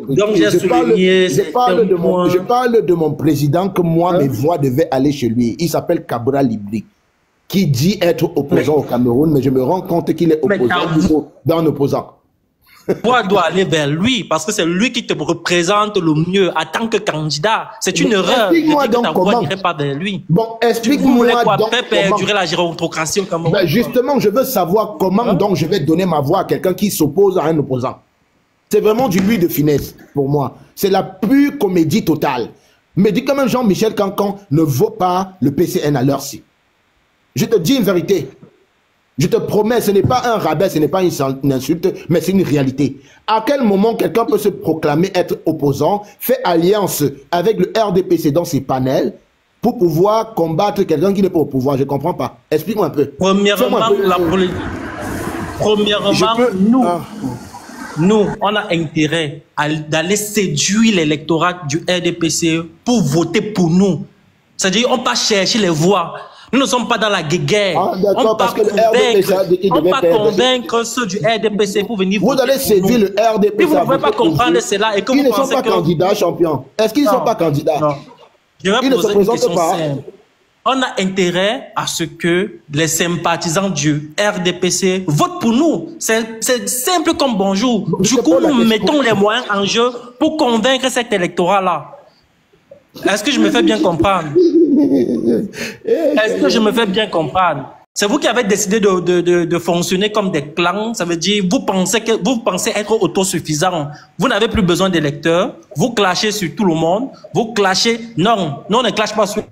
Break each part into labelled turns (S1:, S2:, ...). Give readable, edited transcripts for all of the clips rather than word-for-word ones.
S1: Donc j'ai souligné
S2: je parle de mon président que moi, mes voix devaient aller chez lui. Il s'appelle Kabra Libri, qui dit être opposant au Cameroun, mais je me rends compte qu'il est opposant d'un opposant.
S1: Voix doit aller vers lui, parce que c'est lui qui te représente le mieux en tant que candidat. C'est une erreur de dire que ta voix n'irait pas vers lui.
S2: Bon, explique-moi donc
S1: faire perdurer la gérontocratie au Cameroun.
S2: Ben justement, je veux savoir comment donc je vais donner ma voix à quelqu'un qui s'oppose à un opposant. C'est vraiment du lui de finesse pour moi. C'est la pure comédie totale. Mais dis quand même Jean-Michel Cancan ne vaut pas le PCN à l'heure-ci. Je te dis une vérité. Je te promets, ce n'est pas un rabais, ce n'est pas une insulte, mais c'est une réalité. À quel moment quelqu'un peut se proclamer être opposant, fait alliance avec le RDPC dans ses panels pour pouvoir combattre quelqu'un qui n'est pas au pouvoir? Je ne comprends pas. Explique-moi un peu.
S1: Premièrement, nous, on a intérêt d'aller séduire l'électorat du RDPC pour voter pour nous. C'est-à-dire, on ne va pas chercher les voix. Nous ne sommes pas dans la guerre.
S2: On ne
S1: va pas convaincre ceux du RDPC pour venir
S2: voter. Vous allez séduire le RDPC.
S1: Et vous ne pouvez pas comprendre cela. Et que
S2: ils ne sont pas candidats, champion. Est-ce qu'ils ne sont pas candidats?
S1: Non. Je vais poser une question simple. On a intérêt à ce que les sympathisants du RDPC votent pour nous. C'est simple comme bonjour. Du coup, nous mettons les moyens en jeu pour convaincre cet électorat-là. Est-ce que je me fais bien comprendre? Est-ce que je me fais bien comprendre? C'est vous qui avez décidé de fonctionner comme des clans. Ça veut dire vous pensez être autosuffisant. Vous n'avez plus besoin d'électeurs. Vous clashez sur tout le monde. Vous clashez. Non, nous on ne clash pas sur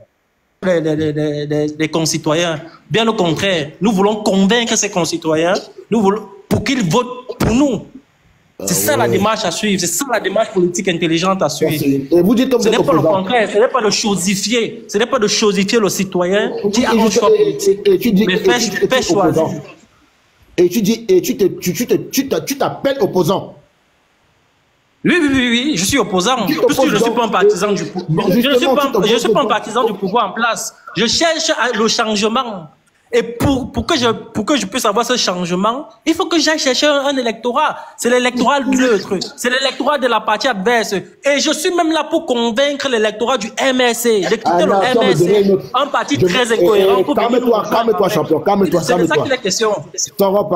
S1: les concitoyens. Bien au contraire, nous voulons convaincre ces concitoyens pour qu'ils votent pour nous. C'est ça la démarche à suivre, c'est ça la démarche politique intelligente à suivre.
S2: Et vous dites comme
S1: ce n'est pas le contraire, ce n'est pas de chosifier, ce n'est pas de chosifier le citoyen qui a un choix politique, mais fais choisir.
S2: Et tu t'appelles opposant.
S1: Oui, je suis opposant, puisque je ne suis pas un partisan du pouvoir. Je ne suis pas un partisan du pouvoir en place. Je cherche le changement. Et pour que je puisse avoir ce changement, il faut que j'aille chercher un électorat. C'est l'électorat neutre. C'est l'électorat de la partie adverse. Et je suis même là pour convaincre l'électorat du MRC. De quitter le MRC. Un parti très incohérent.
S2: Calme-toi, champion. Calme-toi.
S1: C'est ça qu'il est question.
S2: Sors,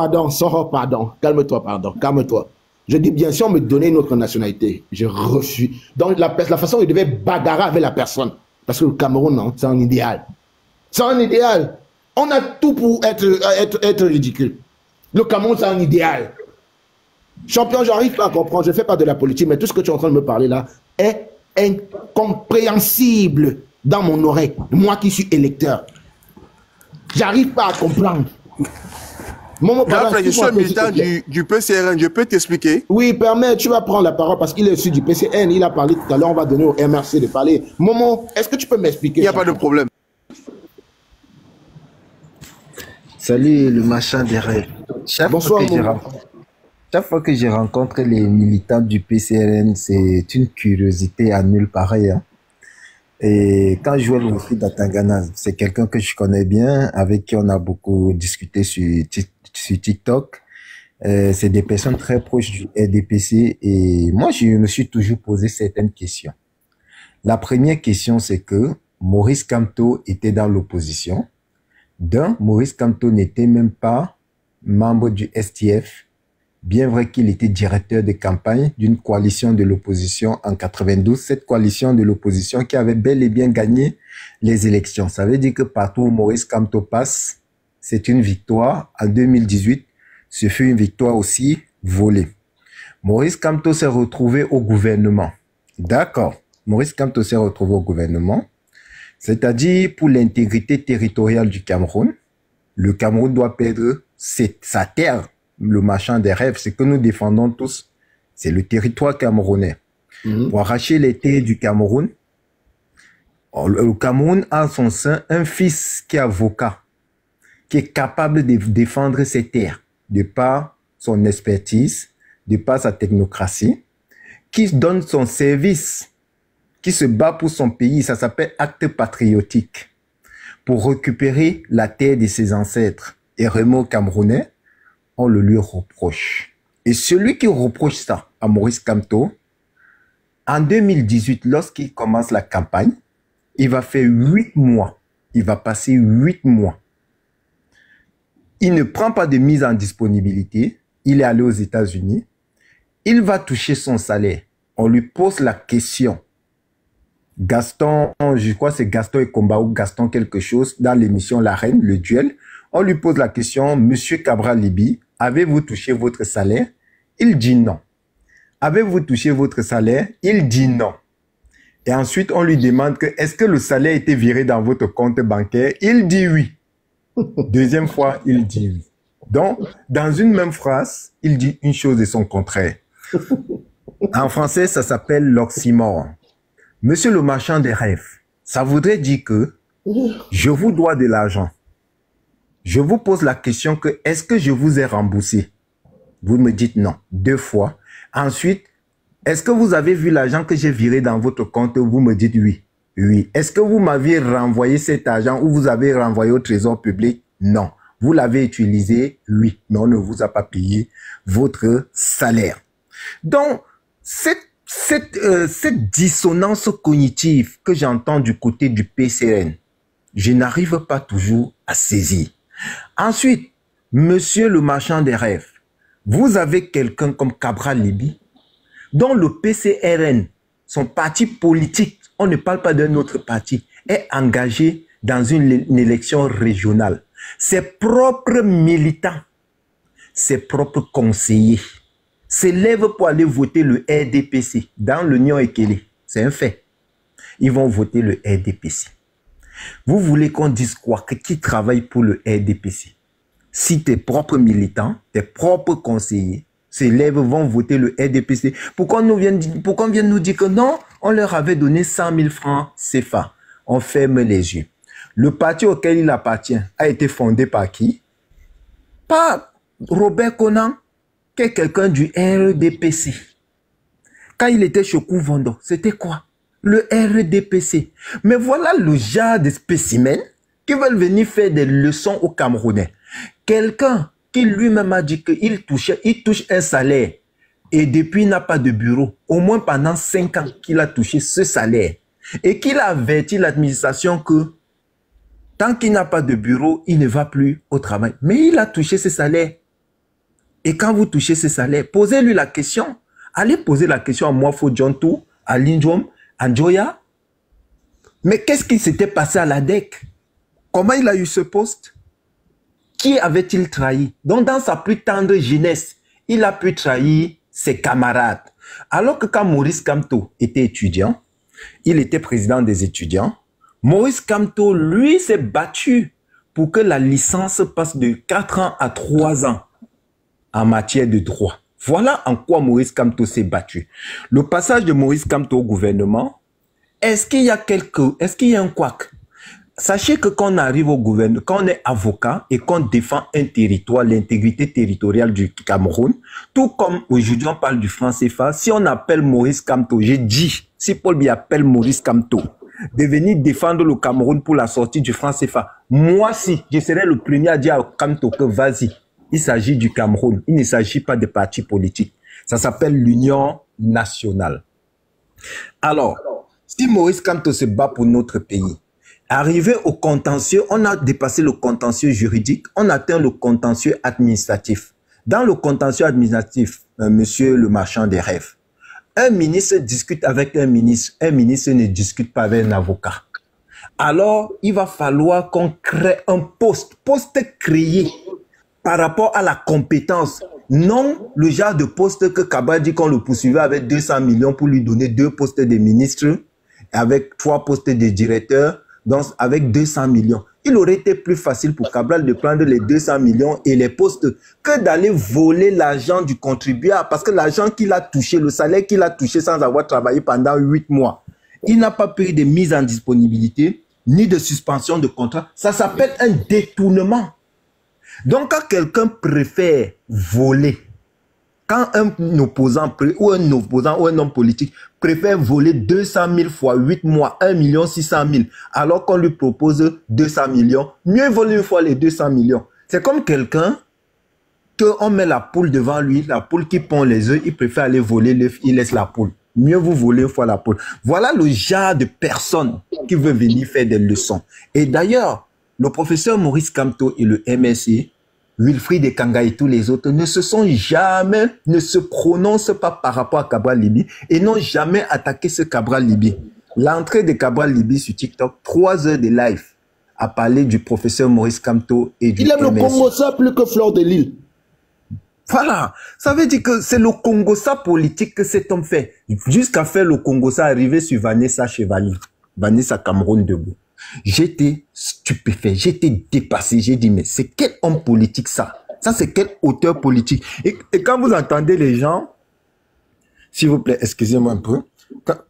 S2: pardon. Calme-toi. Je dis bien, si on me donnait une autre nationalité, je refuse. Donc la façon dont il devait bagarrer avec la personne. Parce que le Cameroun, non, c'est un idéal. C'est un idéal. On a tout pour être ridicule. Le Cameroun, c'est un idéal. Champion, j'arrive pas à comprendre. Je ne fais pas de la politique, mais tout ce que tu es en train de me parler là est incompréhensible dans mon oreille. Moi qui suis électeur. J'arrive pas à comprendre.
S3: Je suis un militant du PCRN. Je peux t'expliquer?
S2: Oui, permets, tu vas prendre la parole parce qu'il est issu du PCN. Il a parlé tout à l'heure. On va donner au MRC de parler. Momo, est-ce que tu peux m'expliquer?
S3: Il n'y a pas de problème.
S4: Salut le machin des rêves. Chaque fois que je rencontre les militants du PCRN, c'est une curiosité à nulle pareille. Hein. Et quand je vois le fils d'Atangana, c'est quelqu'un que je connais bien, avec qui on a beaucoup discuté sur TikTok. C'est des personnes très proches du RDPC et moi, je me suis toujours posé certaines questions. La première question, c'est que Maurice Kamto était dans l'opposition. Maurice Kamto n'était même pas membre du STF, bien vrai qu'il était directeur de campagne d'une coalition de l'opposition en 92, cette coalition de l'opposition qui avait bel et bien gagné les élections. Ça veut dire que partout où Maurice Kamto passe, c'est une victoire. En 2018, ce fut une victoire aussi volée. Maurice Kamto s'est retrouvé au gouvernement. D'accord, Maurice Kamto s'est retrouvé au gouvernement. C'est-à-dire, pour l'intégrité territoriale du Cameroun, le Cameroun doit perdre sa terre, le machin des rêves, ce que nous défendons tous, c'est le territoire camerounais. Pour arracher les terres du Cameroun, le Cameroun a en son sein un fils qui est avocat, qui est capable de défendre ses terres, de par son expertise, de par sa technocratie, qui donne son service, qui se bat pour son pays, ça s'appelle acte patriotique, pour récupérer la terre de ses ancêtres. Et Raymond Camerounais, on le lui reproche. Et celui qui reproche ça à Maurice Kamto, en 2018, lorsqu'il commence la campagne, il va faire 8 mois. Il va passer 8 mois. Il ne prend pas de mise en disponibilité. Il est allé aux États-Unis. Il va toucher son salaire. On lui pose la question. Gaston, je crois que c'est Gaston et Comba ou Gaston quelque chose, dans l'émission La Reine, le duel. On lui pose la question, Monsieur Cabral Libby, avez-vous touché votre salaire? Il dit non. Avez-vous touché votre salaire? Il dit non. Et ensuite, on lui demande que est-ce que le salaire a été viré dans votre compte bancaire? Il dit oui. Deuxième fois, il dit oui. Donc, dans une même phrase, il dit une chose et son contraire. En français, ça s'appelle l'oxymore. Monsieur le marchand des rêves, ça voudrait dire que je vous dois de l'argent. Je vous pose la question que est-ce que je vous ai remboursé? Vous me dites non, 2 fois. Ensuite, est-ce que vous avez vu l'argent que j'ai viré dans votre compte? Vous me dites oui. Oui. Est-ce que vous m'aviez renvoyé cet argent ou vous avez renvoyé au trésor public? Non. Vous l'avez utilisé? Oui. Mais on ne vous a pas payé votre salaire. Donc, cette dissonance cognitive que j'entends du côté du PCRN, je n'arrive pas toujours à saisir. Ensuite, monsieur le marchand des rêves, vous avez quelqu'un comme Cabral Libby, dont le PCRN, son parti politique, on ne parle pas d'un autre parti, est engagé dans une élection régionale. Ses propres militants, ses propres conseillers s'élèvent pour aller voter le RDPC dans l'Union Ekele. C'est un fait. Ils vont voter le RDPC. Vous voulez qu'on dise quoi? Qui travaille pour le RDPC? Si tes propres militants, tes propres conseillers s'élèvent, vont voter le RDPC, pourquoi on vient nous dire que non, on leur avait donné 100 000 francs CFA? On ferme les yeux. Le parti auquel il appartient a été fondé par qui? Par Robert Conan, qui est quelqu'un du RDPC. Quand il était chez Kouvondo, c'était quoi? Le RDPC. Mais voilà le genre de spécimens qui veulent venir faire des leçons aux Camerounais. Quelqu'un qui lui-même a dit qu'il touche un salaire et depuis il n'a pas de bureau, au moins pendant 5 ans qu'il a touché ce salaire et qu'il a averti l'administration que tant qu'il n'a pas de bureau, il ne va plus au travail. Mais il a touché ce salaire. Et quand vous touchez ce salaire, posez-lui la question. Allez poser la question à Mwafo Djontou, à Lindjom, à Njoya. Mais qu'est-ce qui s'était passé à la DEC? Comment il a eu ce poste? Qui avait-il trahi? Donc dans sa plus tendre jeunesse, il a pu trahir ses camarades. Alors que quand Maurice Kamto était étudiant, il était président des étudiants, Maurice Kamto, lui, s'est battu pour que la licence passe de 4 ans à 3 ans en matière de droit. Voilà en quoi Maurice Kamto s'est battu. Le passage de Maurice Kamto au gouvernement, est-ce qu'il y a un couac? Sachez que quand on arrive au gouvernement, quand on est avocat et qu'on défend un territoire, l'intégrité territoriale du Cameroun, tout comme aujourd'hui on parle du franc CFA, si on appelle Maurice Kamto, j'ai dit, si Paul Biya appelle Maurice Kamto, de venir défendre le Cameroun pour la sortie du franc CFA, moi si, je serais le premier à dire à Kamto que vas-y, il s'agit du Cameroun, il ne s'agit pas de partis politiques. Ça s'appelle l'Union nationale. Alors, si Maurice Kamto se bat pour notre pays, arrivé au contentieux, on a dépassé le contentieux juridique, on atteint le contentieux administratif. Dans le contentieux administratif, monsieur le marchand des rêves, un ministre discute avec un ministre ne discute pas avec un avocat. Alors, il va falloir qu'on crée un poste créé par rapport à la compétence. Non, le genre de poste que Kaba dit qu'on le poursuivait avec 200 millions pour lui donner 2 postes de ministre, avec 3 postes de directeur, donc avec 200 millions. Il aurait été plus facile pour Cabral de prendre les 200 millions et les postes que d'aller voler l'argent du contribuable. Parce que l'argent qu'il a touché, le salaire qu'il a touché sans avoir travaillé pendant 8 mois, il n'a pas pris de mise en disponibilité, ni de suspension de contrat. Ça s'appelle un détournement. Donc, quand quelqu'un préfère voler, quand un opposant ou un homme politique préfère voler 200 000 fois 8 mois, 1 600 000, alors qu'on lui propose 200 millions, mieux vaut une fois les 200 millions. C'est comme quelqu'un qu'on met la poule devant lui, la poule qui pond les œufs, il préfère aller voler l'œuf, il laisse la poule. Mieux vous voler une fois la poule. Voilà le genre de personne qui veut venir faire des leçons. Et d'ailleurs, le professeur Maurice Kamto et le MSC, Wilfried Ekanga et tous les autres ne se prononcent pas par rapport à Cabral Libby et n'ont jamais attaqué ce Cabral Libby. L'entrée de Cabral Libby sur TikTok, 3 heures de live, a parlé du professeur Maurice Kamto et du MSC.
S2: Il aime le Congo ça plus que Fleur de Lille.
S4: Voilà, ça veut dire que c'est le Congo-ça politique que cet homme fait. Jusqu'à faire le Congo-ça arriver sur Vanessa Chevalier, Vanessa Cameroun debout. J'étais stupéfait, j'étais dépassé. J'ai dit, mais c'est quel homme politique ça? Ça, c'est quel auteur politique? Et quand vous entendez les gens, s'il vous plaît, excusez-moi un peu,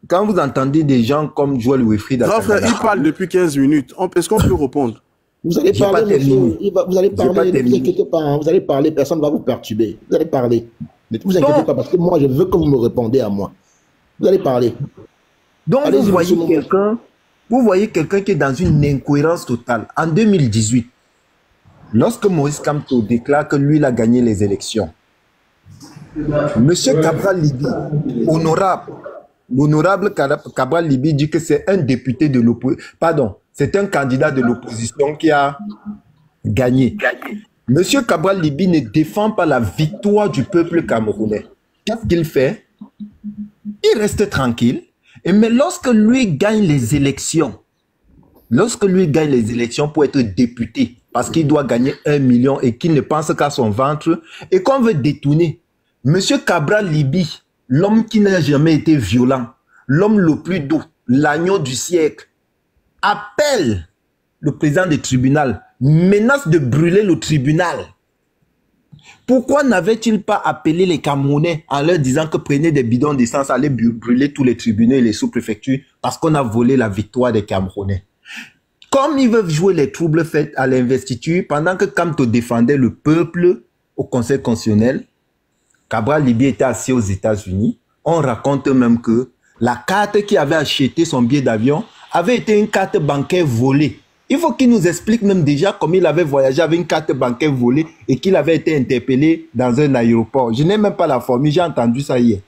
S4: quand vous entendez des gens comme Joël Wilfried...
S3: Grand frère, il parle depuis 15 minutes. Est-ce qu'on peut répondre?
S2: Vous allez parler, monsieur. Vous allez parler, ne vous inquiétez pas. Hein. Vous allez parler, personne ne va vous perturber. Vous allez parler. Ne vous inquiétez pas, parce que moi, je veux que vous me répondez à moi. Vous allez parler.
S4: Donc, vous voyez quelqu'un qui est dans une incohérence totale. En 2018, lorsque Maurice Kamto déclare que lui, il a gagné les élections, Monsieur Cabral Libby, l'honorable Cabral Libby dit que c'est un député de l'opposition, pardon, c'est un candidat de l'opposition qui a gagné. Monsieur Cabral Libby ne défend pas la victoire du peuple camerounais. Qu'est-ce qu'il fait? Il reste tranquille. Mais lorsque lui gagne les élections, pour être député, parce qu'il doit gagner 1 million et qu'il ne pense qu'à son ventre, et qu'on veut détourner, Monsieur Cabral Libby, l'homme qui n'a jamais été violent, l'homme le plus doux, l'agneau du siècle, appelle le président du tribunal, menace de brûler le tribunal. Pourquoi n'avait-il pas appelé les Camerounais en leur disant que prenez des bidons d'essence, allez brûler tous les tribunaux et les sous-préfectures parce qu'on a volé la victoire des Camerounais? Comme ils veulent jouer les troubles faits à l'investiture, pendant que Kamto défendait le peuple au Conseil constitutionnel, Cabral Libby était assis aux États-Unis. On raconte même que la carte qui avait acheté son billet d'avion avait été une carte bancaire volée. Il faut qu'il nous explique même déjà comment il avait voyagé avec une carte bancaire volée et qu'il avait été interpellé dans un aéroport. Je n'ai même pas la formule, j'ai entendu ça hier.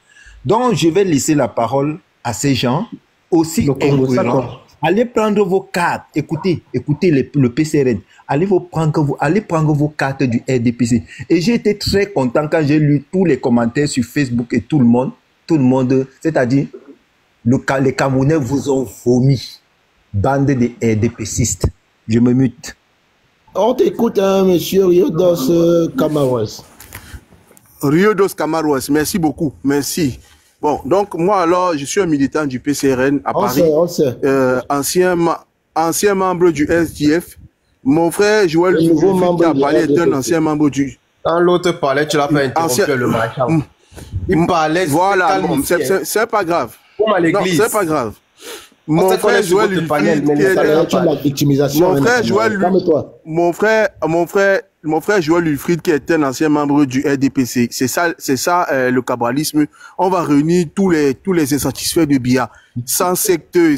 S4: Donc, je vais laisser la parole à ces gens aussi incohérents. Allez prendre vos cartes. Écoutez le PCRN. Allez prendre vos cartes du RDPC. Et j'ai été très content quand j'ai lu tous les commentaires sur Facebook et tout le monde, c'est-à-dire les Camerounais vous ont vomi. Bande de RDPcistes. Je me mute.
S2: On t'écoute, hein, monsieur Riodos Camaros.
S3: Riodos Camaros, merci beaucoup. Merci. Bon, donc moi alors, je suis un militant du PCRN à Paris.
S2: On sait.
S3: Ancien membre du SDF. Mon frère Joël qui a parlé est un ancien membre du...
S5: Quand l'autre parlait, tu l'as fait interrompre le marchand. Il parlait...
S3: Voilà, bon, c'est pas grave.
S5: Comme à l'église.
S3: Non, c'est pas grave. Mon frère Joël Wilfried, mon frère Joël Wilfried qui est un ancien membre du RDPC, c'est ça le cabralisme. On va réunir tous les insatisfaits de BIA, sans secte et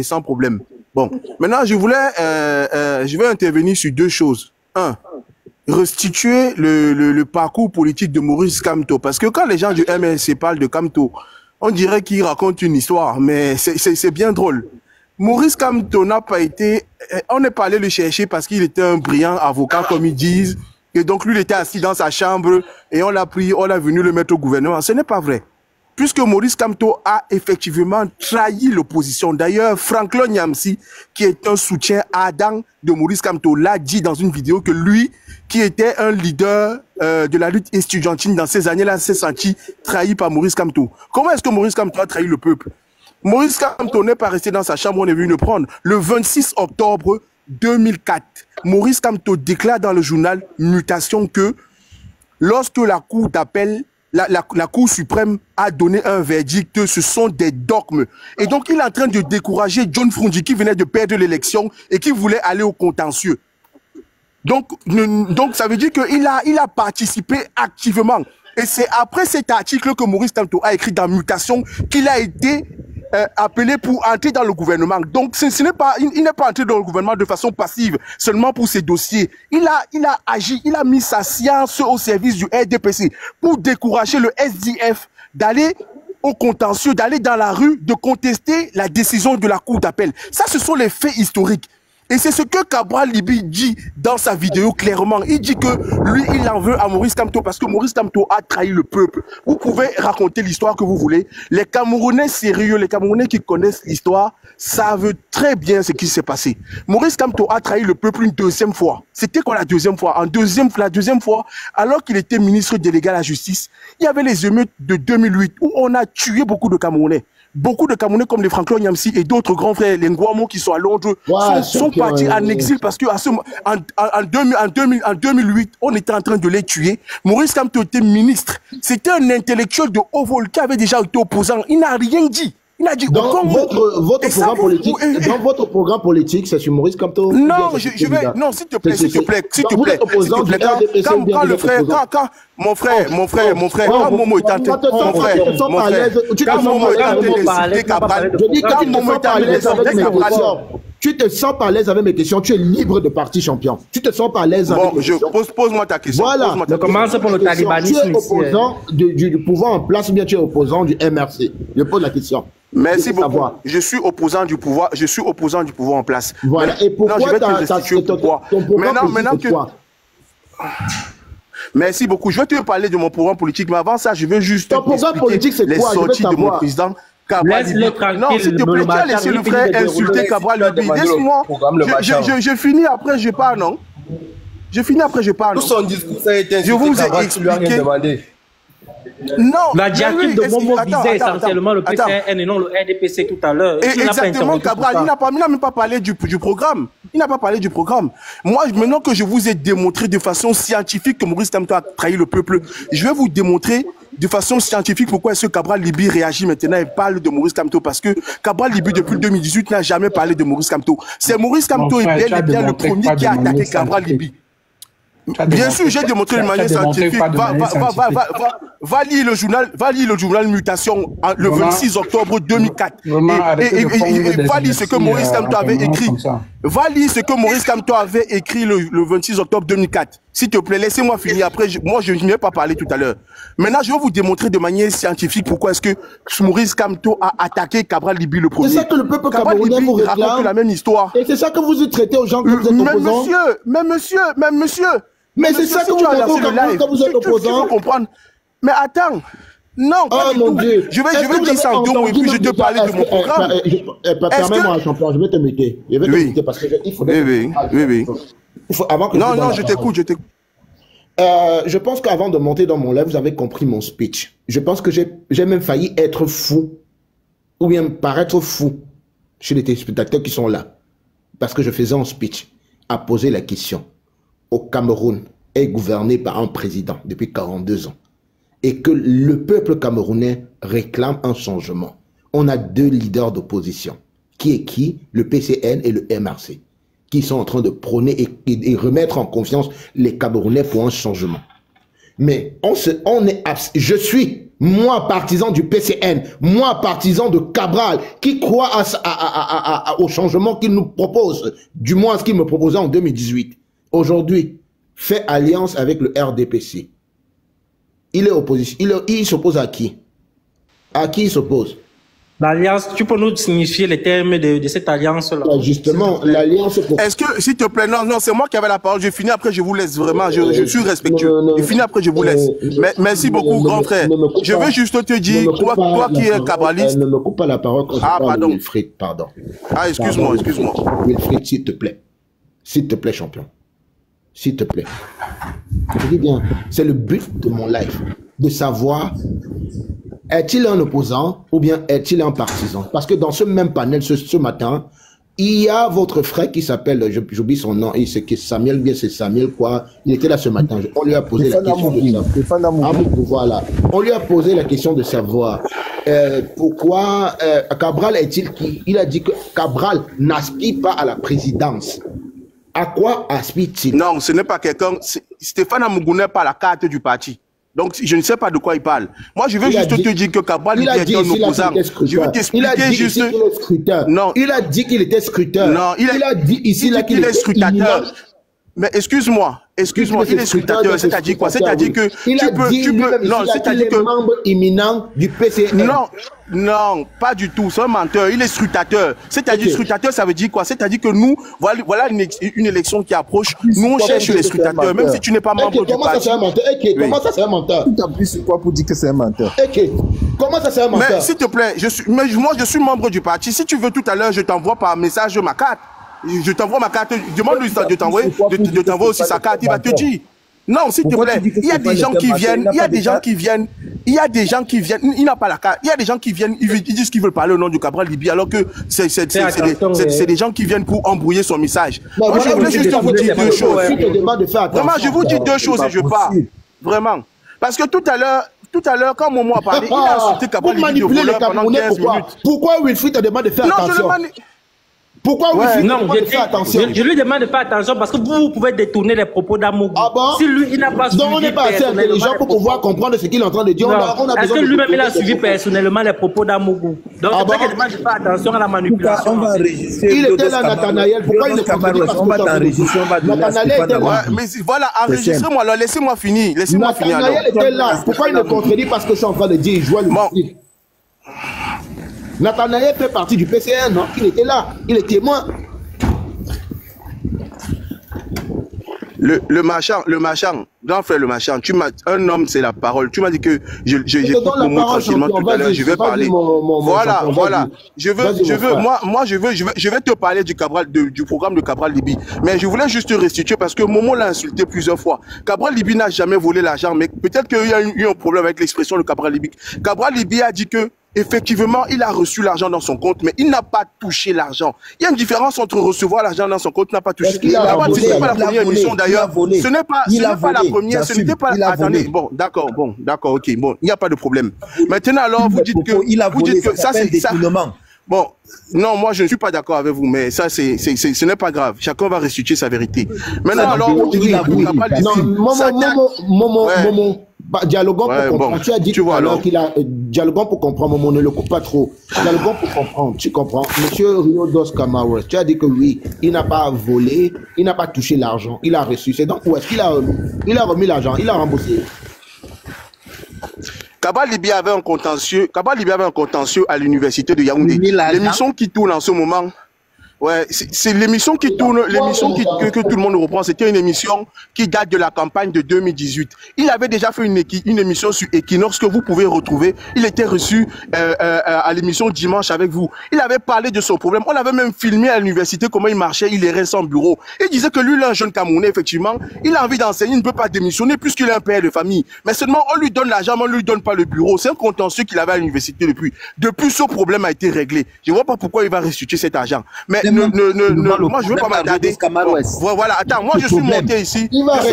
S3: sans problème. Bon, maintenant je vais intervenir sur 2 choses. 1, restituer le parcours politique de Maurice Kamto, parce que quand les gens du MSC parlent de Kamto, on dirait qu'il raconte une histoire, mais c'est bien drôle. Maurice Kamto n'a pas été... On n'est pas allé le chercher parce qu'il était un brillant avocat, comme ils disent. Et donc, lui, il était assis dans sa chambre et on l'a pris, on l'a venu le mettre au gouvernement. Ce n'est pas vrai. Puisque Maurice Kamto a effectivement trahi l'opposition. D'ailleurs, Franklin Nyamsi, qui est un soutien ardent de Maurice Kamto, l'a dit dans une vidéo que lui, qui était un leader de la lutte estudiantine dans ces années-là, s'est senti trahi par Maurice Kamto. Comment est-ce que Maurice Kamto a trahi le peuple? Maurice Kamto n'est pas resté dans sa chambre, on est venu le prendre. Le 26 octobre 2004, Maurice Kamto déclare dans le journal Mutation que lorsque la Cour d'appel, la Cour suprême a donné un verdict, ce sont des dogmes. Et donc, il est en train de décourager John Frundi qui venait de perdre l'élection et qui voulait aller au contentieux. Donc ça veut dire qu'il a participé activement. Et c'est après cet article que Maurice Kamto a écrit dans Mutation qu'il a été appelé pour entrer dans le gouvernement. Donc, ce n'est pas, il n'est pas entré dans le gouvernement de façon passive, seulement pour ses dossiers. Il a agi, il a mis sa science au service du RDPC pour décourager le SDF d'aller au contentieux, d'aller dans la rue, de contester la décision de la Cour d'appel. Ça, ce sont les faits historiques. Et c'est ce que Cabral Libby dit dans sa vidéo clairement. Il dit que lui, il en veut à Maurice Kamto parce que Maurice Kamto a trahi le peuple. Vous pouvez raconter l'histoire que vous voulez. Les Camerounais sérieux, les Camerounais qui connaissent l'histoire, savent très bien ce qui s'est passé. Maurice Kamto a trahi le peuple une deuxième fois. C'était quoi la deuxième fois? La deuxième fois, alors qu'il était ministre délégué à la justice, il y avait les émeutes de 2008 où on a tué beaucoup de Camerounais. Beaucoup de Camerounais comme les Franklin Nyamsi et d'autres grands frères, les Ngouamo qui sont à Londres, sont partis en exil parce que en 2008, on était en train de les tuer. Maurice Kamto était ministre. C'était un intellectuel de haut vol qui avait déjà été opposant. Il n'a rien dit. Il a dit
S2: dans votre programme politique, c'est sur Maurice Kamto?
S3: Non, non, s'il te plaît, quand le frère, quand mon frère, quand Momo est en train d'insulter Cabral,
S2: tu te sens pas à l'aise avec mes questions, tu es libre de partir champion. Tu te sens pas à l'aise avec mes questions.
S3: Pose-moi ta question.
S2: Voilà.
S1: Commence pour le talibanisme.
S2: Tu es opposant du pouvoir en place ou bien tu es opposant du MRC? Je pose la question.
S3: Merci beaucoup. Je suis opposant du pouvoir. Je suis opposant du pouvoir en place.
S2: Voilà. Et pourquoi
S3: Merci beaucoup. Je vais te parler de mon programme politique, mais avant ça, je veux juste
S2: ton programme politique, c'est quoi?
S3: Les sorties de mon président.
S1: Laisse-le tranquille.
S3: Non, s'il te plaît, tu as laissé le frère insulter Cabral Libby. Laisse-moi. Je finis après, je parle, non? Je finis après, je parle.
S5: Tout son discours, ça a été
S3: je vous ai expliqué. Non,
S1: la diatribe de Momo visait essentiellement le PCN et non le RDPC tout à l'heure.
S3: Exactement, Cabral, il n'a même pas parlé du programme. Il n'a pas parlé du programme. Moi, maintenant que je vous ai démontré de façon scientifique que Maurice Kamto a trahi le peuple, je vais vous démontrer de façon scientifique pourquoi est-ce que Cabral Libby réagit maintenant et parle de Maurice Kamto. Parce que Cabral Libby, depuis 2018, n'a jamais parlé de Maurice Kamto. C'est Maurice Kamto et bel et bien le premier qui a attaqué Cabral Libby. Bien sûr, j'ai démontré de manière scientifique. Va lire le journal Mutation le 26 octobre 2004. Et va lire ce que Maurice Kamto avait écrit. Va lire ce que Maurice Kamto avait écrit le 26 octobre 2004. S'il te plaît, laissez-moi finir. Après, moi, je ne vais pas parler tout à l'heure. Maintenant, je vais vous démontrer de manière scientifique pourquoi est-ce que Maurice Kamto a attaqué Cabral Libby le premier.
S2: C'est ça que le peuple camerounais vous réclame.
S3: La même histoire.
S2: Et c'est ça que vous traitez aux gens que vous êtes opposants.
S3: Même monsieur.
S2: Mais c'est ça que vous avez fait quand vous êtes opposant.
S3: Tu veux comprendre. Mais attends. Non,
S2: pas du tout.
S3: Je vais dire ça en deux mots et puis je te parler de mon programme.
S2: Permets-moi, champion, je vais te muter. Je vais te muter parce qu'il faut...
S3: Oui. Non, je t'écoute.
S2: Je pense qu'avant de monter dans mon live, vous avez compris mon speech. Je pense que j'ai même failli être fou ou bien paraître fou chez les téléspectateurs qui sont là. Parce que je faisais un speech à poser la question. Au Cameroun est gouverné par un président depuis 42 ans et que le peuple camerounais réclame un changement. On a deux leaders d'opposition. Qui est qui? Le PCN et le MRC, qui sont en train de prôner et remettre en confiance les Camerounais pour un changement. Mais je suis, moi, partisan du PCN, moi, partisan de Cabral, qui croit au changement qu'il nous propose, du moins ce qu'il me proposait en 2018. Aujourd'hui, fait alliance avec le RDPC. Il est opposition. Il s'oppose à qui? À qui il s'oppose?
S1: L'alliance, tu peux nous signifier les termes de cette alliance-là?
S2: Justement, l'alliance...
S3: Est-ce que, s'il te plaît, non, c'est moi qui avais la parole. Je finis après, je vous laisse vraiment. Je suis respectueux. Je finis après, je vous laisse. Merci beaucoup, grand frère. Je veux juste te dire, toi qui es cabraliste...
S2: Ne me coupe pas la parole quand je parle de Wilfried, pardon.
S3: Ah, excuse-moi.
S2: Wilfried, s'il te plaît. S'il te plaît, champion. S'il te plaît. Je dis bien, c'est le but de mon live, de savoir, est-il un opposant ou bien est-il un partisan? Parce que dans ce même panel, ce matin, il y a votre frère qui s'appelle, j'oublie son nom, c'est Samuel, bien c'est Samuel quoi, il était là ce matin, on lui a posé la question de savoir. Voilà. On lui a posé la question de savoir pourquoi Cabral est-il qui, il a dit que Cabral n'aspire pas à la présidence. À quoi aspire-t-il?
S3: Non, ce n'est pas quelqu'un. Stéphane Amougou n'est pas la carte du parti. Donc, je ne sais pas de quoi il parle. Moi, je veux juste te dire que Cabral Libye est un opposant. Je veux t'expliquer juste...
S2: Non. Il a dit qu'il était scruteur.
S3: Non, il a dit ici qu'il est scrutateur. Mais excuse-moi, il est scrutateur, c'est-à-dire quoi? C'est-à-dire que non, c'est-à-dire que
S2: membre imminent du PCN.
S3: Non, pas du tout, c'est un menteur, il est scrutateur. C'est-à-dire scrutateur, ça veut dire quoi? C'est-à-dire que nous, voilà une élection qui approche, nous on cherche les scrutateurs, même si tu n'es pas membre du parti.
S2: Comment ça c'est un menteur?
S4: Tu t'appuies sur quoi pour dire que c'est un menteur?
S2: Comment ça c'est un menteur?
S3: Mais s'il te plaît, moi je suis membre du parti. Si tu veux tout à l'heure, je t'envoie par message ma carte. Je t'envoie ma carte, demande-lui de t'envoyer aussi sa carte, il va te dire. Non, s'il te plaît, il y a des gens qui viennent, il n'a pas la carte, il y a des gens qui viennent, ils disent qu'ils veulent parler au nom du Cabral Libye, alors que c'est des gens qui viennent pour embrouiller son message. Moi, je voulais juste vous dire deux choses. Vraiment, je vous dis deux choses et je pars. Vraiment. Parce que tout à l'heure, quand Momo a parlé, il a insulté Cabral Libye de voleur pendant 15 minutes.
S2: Pourquoi Wilfried te demande de faire attention? Pourquoi Wilfried fait attention?
S1: Je lui demande de faire attention parce que vous pouvez détourner les propos d'Amougou.
S2: Ah bon?
S1: Si lui, il n'a pas suivi.
S2: Donc on n'est pas assez intelligent pour pouvoir comprendre ce qu'il est en train de dire.
S1: Est-ce que lui-même il a suivi personnellement les propos d'Amougou? Donc c'est pour qu'il demande de faire attention à la manipulation.
S4: On va enregistrer.
S2: Il était là, Nathanaël. Pourquoi il ne contredit pas?
S4: On va t'enregistrer.
S3: Nathanaël était là. Mais voilà, enregistrez-moi là, laissez-moi finir.
S2: Nathanaël était là. Pourquoi il ne contredit pas ce que je suis en train de dire? Il jouait le musique. Nathanaël fait partie du PCN, non? Il était là. Il est témoin.
S3: Le machin, grand frère, le machin, un homme, c'est la parole. Tu m'as dit que j'écoute mon mot tranquillement tout à l'heure, je vais parler. Voilà. Je vais te parler du programme de Cabral Libye. Mais je voulais juste te restituer parce que Momo l'a insulté plusieurs fois. Cabral Libye n'a jamais volé l'argent, mais peut-être qu'il y a eu un problème avec l'expression de Cabral Libye. Cabral Libye a dit que effectivement, il a reçu l'argent dans son compte, mais il n'a pas touché l'argent. Il y a une différence entre recevoir l'argent dans son compte, n'a pas touché. Ce n'est pas la première émission d'ailleurs. Ce n'est pas la première. Ce n'était pas. Attendez. Bon, d'accord, ok. Bon, il n'y a pas de problème. Maintenant, alors, vous dites que ça, c'est ça. Bon, non, moi je ne suis pas d'accord avec vous, mais ça, ce n'est pas grave. Chacun va restituer sa vérité. Maintenant, alors, vous dites
S2: Momo. Dialoguons pour comprendre. Tu as dit tout à l'heure qu'il a dialoguons pour comprendre, Momo, ne le coupe pas trop. Dialoguons pour comprendre, tu comprends. Monsieur Rio Dos Camara, tu as dit que oui, il n'a pas volé, il n'a pas touché l'argent, il a reçu. C'est donc où est-ce qu'il a remis? Il a remis l'argent, il a remboursé.
S3: Cabral Libye avait un contentieux à l'université de Yaoundé. L'émission qui tourne en ce moment. Ouais, c'est l'émission qui tourne, que tout le monde reprend. C'était une émission qui date de la campagne de 2018. Il avait déjà fait une émission sur Equinox que vous pouvez retrouver. Il était reçu à l'émission dimanche avec vous. Il avait parlé de son problème. On avait même filmé à l'université comment il marchait, il errait son bureau. Il disait que lui, là, un jeune Camerounais, effectivement, il a envie d'enseigner, il ne peut pas démissionner puisqu'il est un père de famille. Mais seulement, on lui donne l'argent, mais on ne lui donne pas le bureau. C'est un contentieux qu'il avait à l'université depuis. Depuis, ce problème a été réglé. Je ne vois pas pourquoi il va restituer cet argent. Mais moi je veux pas m'attarder. Voilà, attends, moi je suis monté ici. Parce que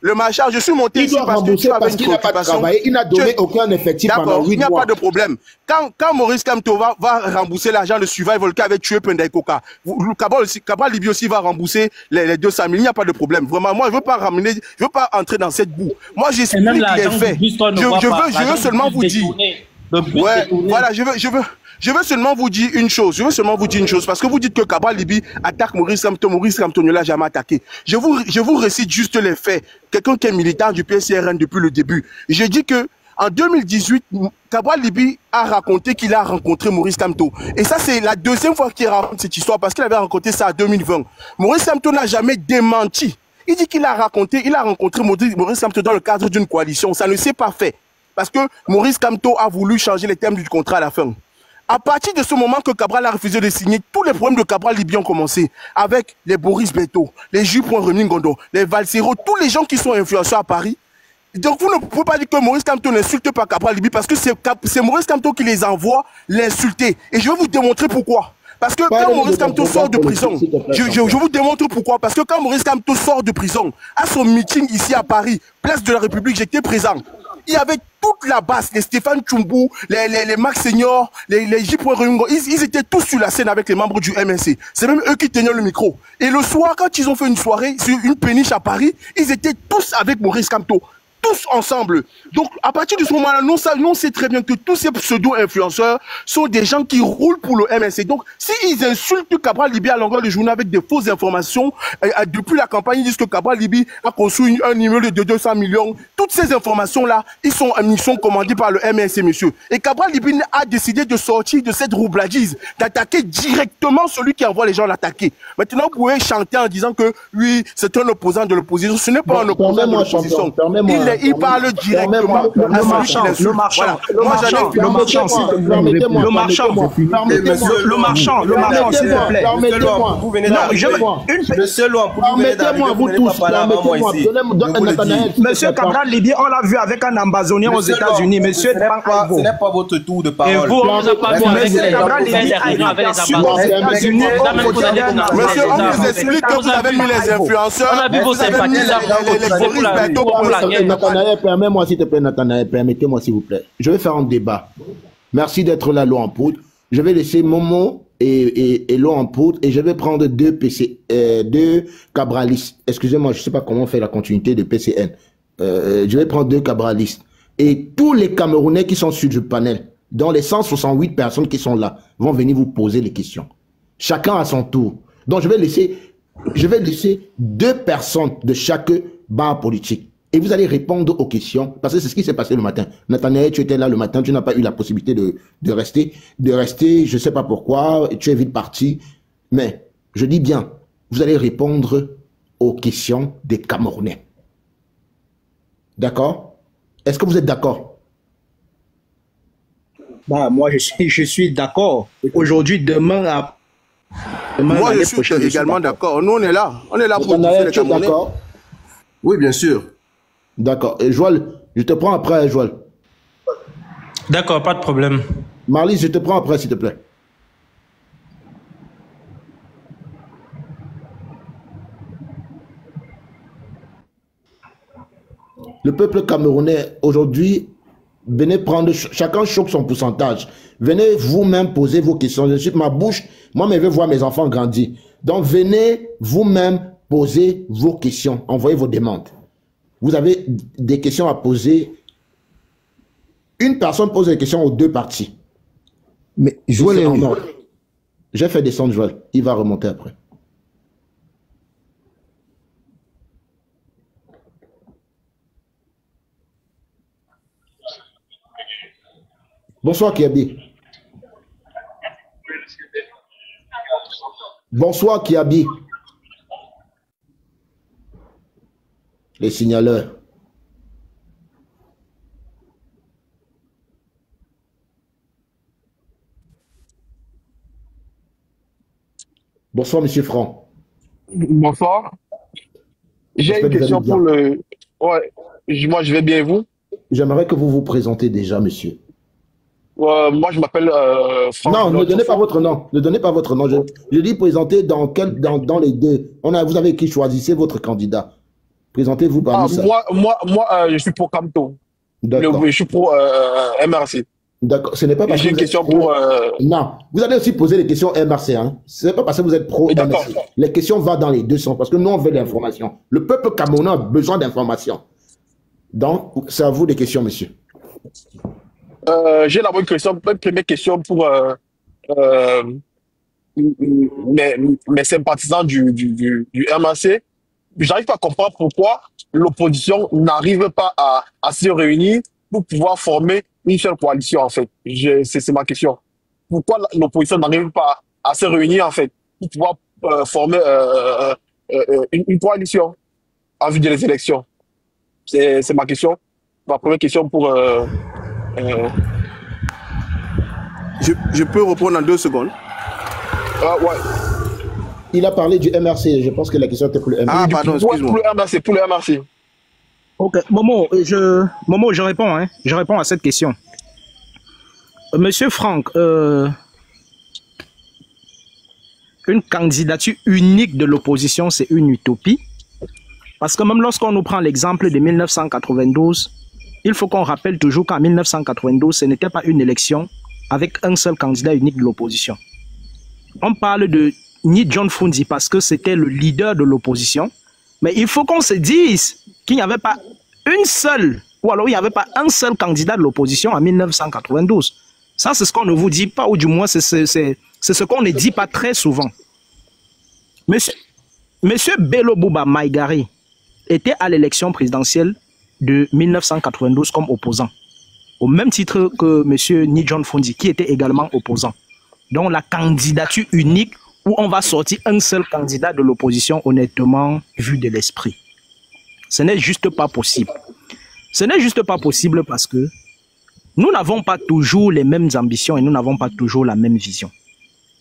S3: le machin, je suis monté ici parce que tu avais une préoccupation.
S2: Il n'a donné aucun effectif pendant 8 mois.
S3: Il n'y a pas de problème. Quand Maurice Kamto va rembourser l'argent de Survival qui avait tué Pendai Koka, Cabral Libye aussi va rembourser les 200 000. Il n'y a pas de problème. Vraiment, moi je veux pas entrer dans cette boue. Moi j'explique les faits. Je veux seulement vous dire. Ouais, voilà, je veux seulement vous dire une chose. Parce que vous dites que Cabral Libye attaque Maurice Kamto. Maurice Kamto ne l'a jamais attaqué. Je vous récite juste les faits. Quelqu'un qui est militant du PCRN depuis le début. J'ai dit que en 2018, Cabral Libye a raconté qu'il a rencontré Maurice Kamto. Et ça, c'est la deuxième fois qu'il raconte cette histoire parce qu'il avait raconté ça en 2020. Maurice Kamto n'a jamais démenti. Il dit qu'il a rencontré Maurice Kamto dans le cadre d'une coalition. Ça ne s'est pas fait. Parce que Maurice Kamto a voulu changer les termes du contrat à la fin. À partir de ce moment que Cabral a refusé de signer, tous les problèmes de Cabral Libye ont commencé. Avec les Boris Beto, les J.Remy Ngondo, les Valsero, tous les gens qui sont influenceurs à Paris. Donc vous ne pouvez pas dire que Maurice Kamto n'insulte pas Cabral Libye parce que c'est Maurice Kamto qui les envoie l'insulter. Et je vais vous démontrer pourquoi. Parce que quand Maurice Kamto sort de prison, je vous démontre pourquoi. Parce que quand Maurice Kamto sort de prison, à son meeting ici à Paris, place de la République, j'étais présent. il y avait toute la base, les Stéphane Tchoumbou, les Max Senior, les J. Rungo, ils étaient tous sur la scène avec les membres du MNC. C'est même eux qui tenaient le micro. Et le soir, quand ils ont fait une soirée sur une péniche à Paris, ils étaient tous avec Maurice Kamto. Tous ensemble. Donc, à partir de ce moment-là, nous, on sait très bien que tous ces pseudo-influenceurs sont des gens qui roulent pour le MNC. Donc, s'ils insultent Cabral Libi à longueur de journée avec des fausses informations, depuis la campagne, ils disent que Cabral Libi a construit un immeuble de 200 millions. Toutes ces informations-là, ils sont commandées par le MNC, monsieur. Et Cabral Libi a décidé de sortir de cette roubladise, d'attaquer directement celui qui envoie les gens l'attaquer. Maintenant, vous pouvez chanter en disant que, oui, c'est un opposant de l'opposition. Ce n'est pas un opposant de l'opposition. Il parle directement à celui qui l'insulte.
S6: Le marchand, s'il te plaît.
S2: Permettez-moi, vous tous,
S6: Monsieur Cabral Libi, on l'a vu avec un ambazonien aux États-Unis. Monsieur,
S5: ce n'est pas votre tour de parole.
S1: Et vous, on n'a pas vu
S6: Monsieur Cabral Libi avec les États-Unis.
S3: Monsieur, on vous explique que vous avez mis les influenceurs.
S1: On a vu vos sympathisants.
S2: Permets-moi, s'il te plaît, Nathanaël, permettez-moi, s'il vous plaît. Je vais faire un débat. Merci d'être là, l'eau en poudre. Je vais laisser Momo et l'eau en poudre et je vais prendre deux cabralistes. Excusez-moi, je ne sais pas comment on fait la continuité de PCN. Je vais prendre deux cabralistes. Et tous les Camerounais qui sont sur le panel, dont les 168 personnes qui sont là, vont venir vous poser les questions. Chacun à son tour. Donc, je vais laisser deux personnes de chaque barre politique. Et vous allez répondre aux questions, parce que c'est ce qui s'est passé le matin. Nathanaël, tu étais là le matin, tu n'as pas eu la possibilité de rester, je ne sais pas pourquoi, tu es vite parti. Mais, je dis bien, vous allez répondre aux questions des Camerounais. D'accord? Est-ce que vous êtes d'accord?
S6: Bah, moi, je suis d'accord. Aujourd'hui, demain,
S3: moi, je suis également d'accord. Nous, on est là. On est là pour dire les Camerounais. D'accord?
S5: Oui, bien sûr.
S2: D'accord. Et Joël, je te prends après, Joël.
S1: D'accord, pas de problème.
S2: Marlise, je te prends après, s'il te plaît. Le peuple camerounais, aujourd'hui, venez prendre, chacun choque son pourcentage. Venez vous-même poser vos questions. Je suis ma bouche, moi, je veux voir mes enfants grandir. Donc, venez vous-même poser vos questions. Envoyez vos demandes. Vous avez des questions à poser. Une personne pose des questions aux deux parties.
S4: Mais Joël est en
S2: ordre. J'ai fait descendre Joël. Il va remonter après. Bonsoir Kiabi. Bonsoir Kiabi. Les signaleurs. Bonsoir, Monsieur Franck.
S7: Bonsoir. J'ai une question pour le... Ouais, moi je vais bien et vous?
S2: J'aimerais que vous vous présentez déjà, monsieur.
S7: Moi je m'appelle Franck.
S2: Non, ne donnez pas votre nom. Ne donnez pas votre nom. Je dis présenter dans les deux. Vous avez qui choisissez votre candidat. Présentez-vous parmi ça.
S7: Moi, je suis pour Kamto. Je suis pour MRC.
S2: D'accord. Ce n'est pas parce que
S7: j'ai une question pour...
S2: Non. Vous allez aussi poser les questions MRC. Hein. Ce n'est pas parce que vous êtes pro MRC. Les questions vont dans les deux sens. Parce que nous, on veut l'information. Le peuple camerounais a besoin d'informations. Donc, c'est à vous des questions, monsieur.
S7: J'ai d'abord une première question pour mes sympathisants du MRC. J'arrive pas à comprendre pourquoi l'opposition n'arrive pas à se réunir pour pouvoir former une seule coalition, en fait. C'est ma question. Pourquoi l'opposition n'arrive pas à se réunir, en fait, pour pouvoir former une coalition en vue des élections? C'est ma question. Ma première question pour...
S3: Je peux reprendre en 2 secondes.
S7: Ouais.
S2: Il a parlé du MRC. Je pense que la question était pour le MRC.
S3: Ah, pardon, excuse-moi.
S7: Pour le MRC.
S6: Ok, Momo, je réponds, hein. Je réponds à cette question. Monsieur Franck, une candidature unique de l'opposition, c'est une utopie. Parce que même lorsqu'on nous prend l'exemple de 1992, il faut qu'on rappelle toujours qu'en 1992, ce n'était pas une élection avec un seul candidat unique de l'opposition. On parle de Ni John Fundi parce que c'était le leader de l'opposition. Mais il faut qu'on se dise qu'il n'y avait pas une seule, ou alors il n'y avait pas un seul candidat de l'opposition en 1992. Ça, c'est ce qu'on ne vous dit pas, ou du moins, c'est ce qu'on ne dit pas très souvent. Monsieur Bello Bouba Maïgari était à l'élection présidentielle de 1992 comme opposant, au même titre que monsieur Ni John Fundi, qui était également opposant. Donc la candidature unique où on va sortir un seul candidat de l'opposition, honnêtement, vu de l'esprit. Ce n'est juste pas possible. Ce n'est juste pas possible parce que nous n'avons pas toujours les mêmes ambitions et nous n'avons pas toujours la même vision.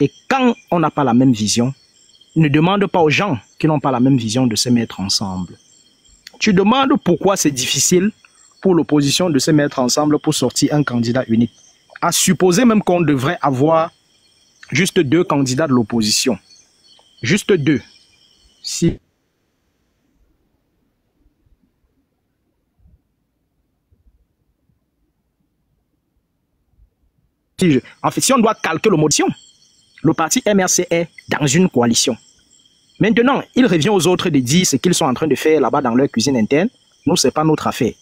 S6: Et quand on n'a pas la même vision, ne demande pas aux gens qui n'ont pas la même vision de se mettre ensemble. Tu demandes pourquoi c'est difficile pour l'opposition de se mettre ensemble pour sortir un candidat unique. À supposer même qu'on devrait avoir juste 2 candidats de l'opposition. Juste 2. Si en fait, si on doit calquer l'opposition, le parti MRC est dans une coalition. Maintenant, il revient aux autres de dire ce qu'ils sont en train de faire là-bas dans leur cuisine interne. Nous, ce n'est pas notre affaire.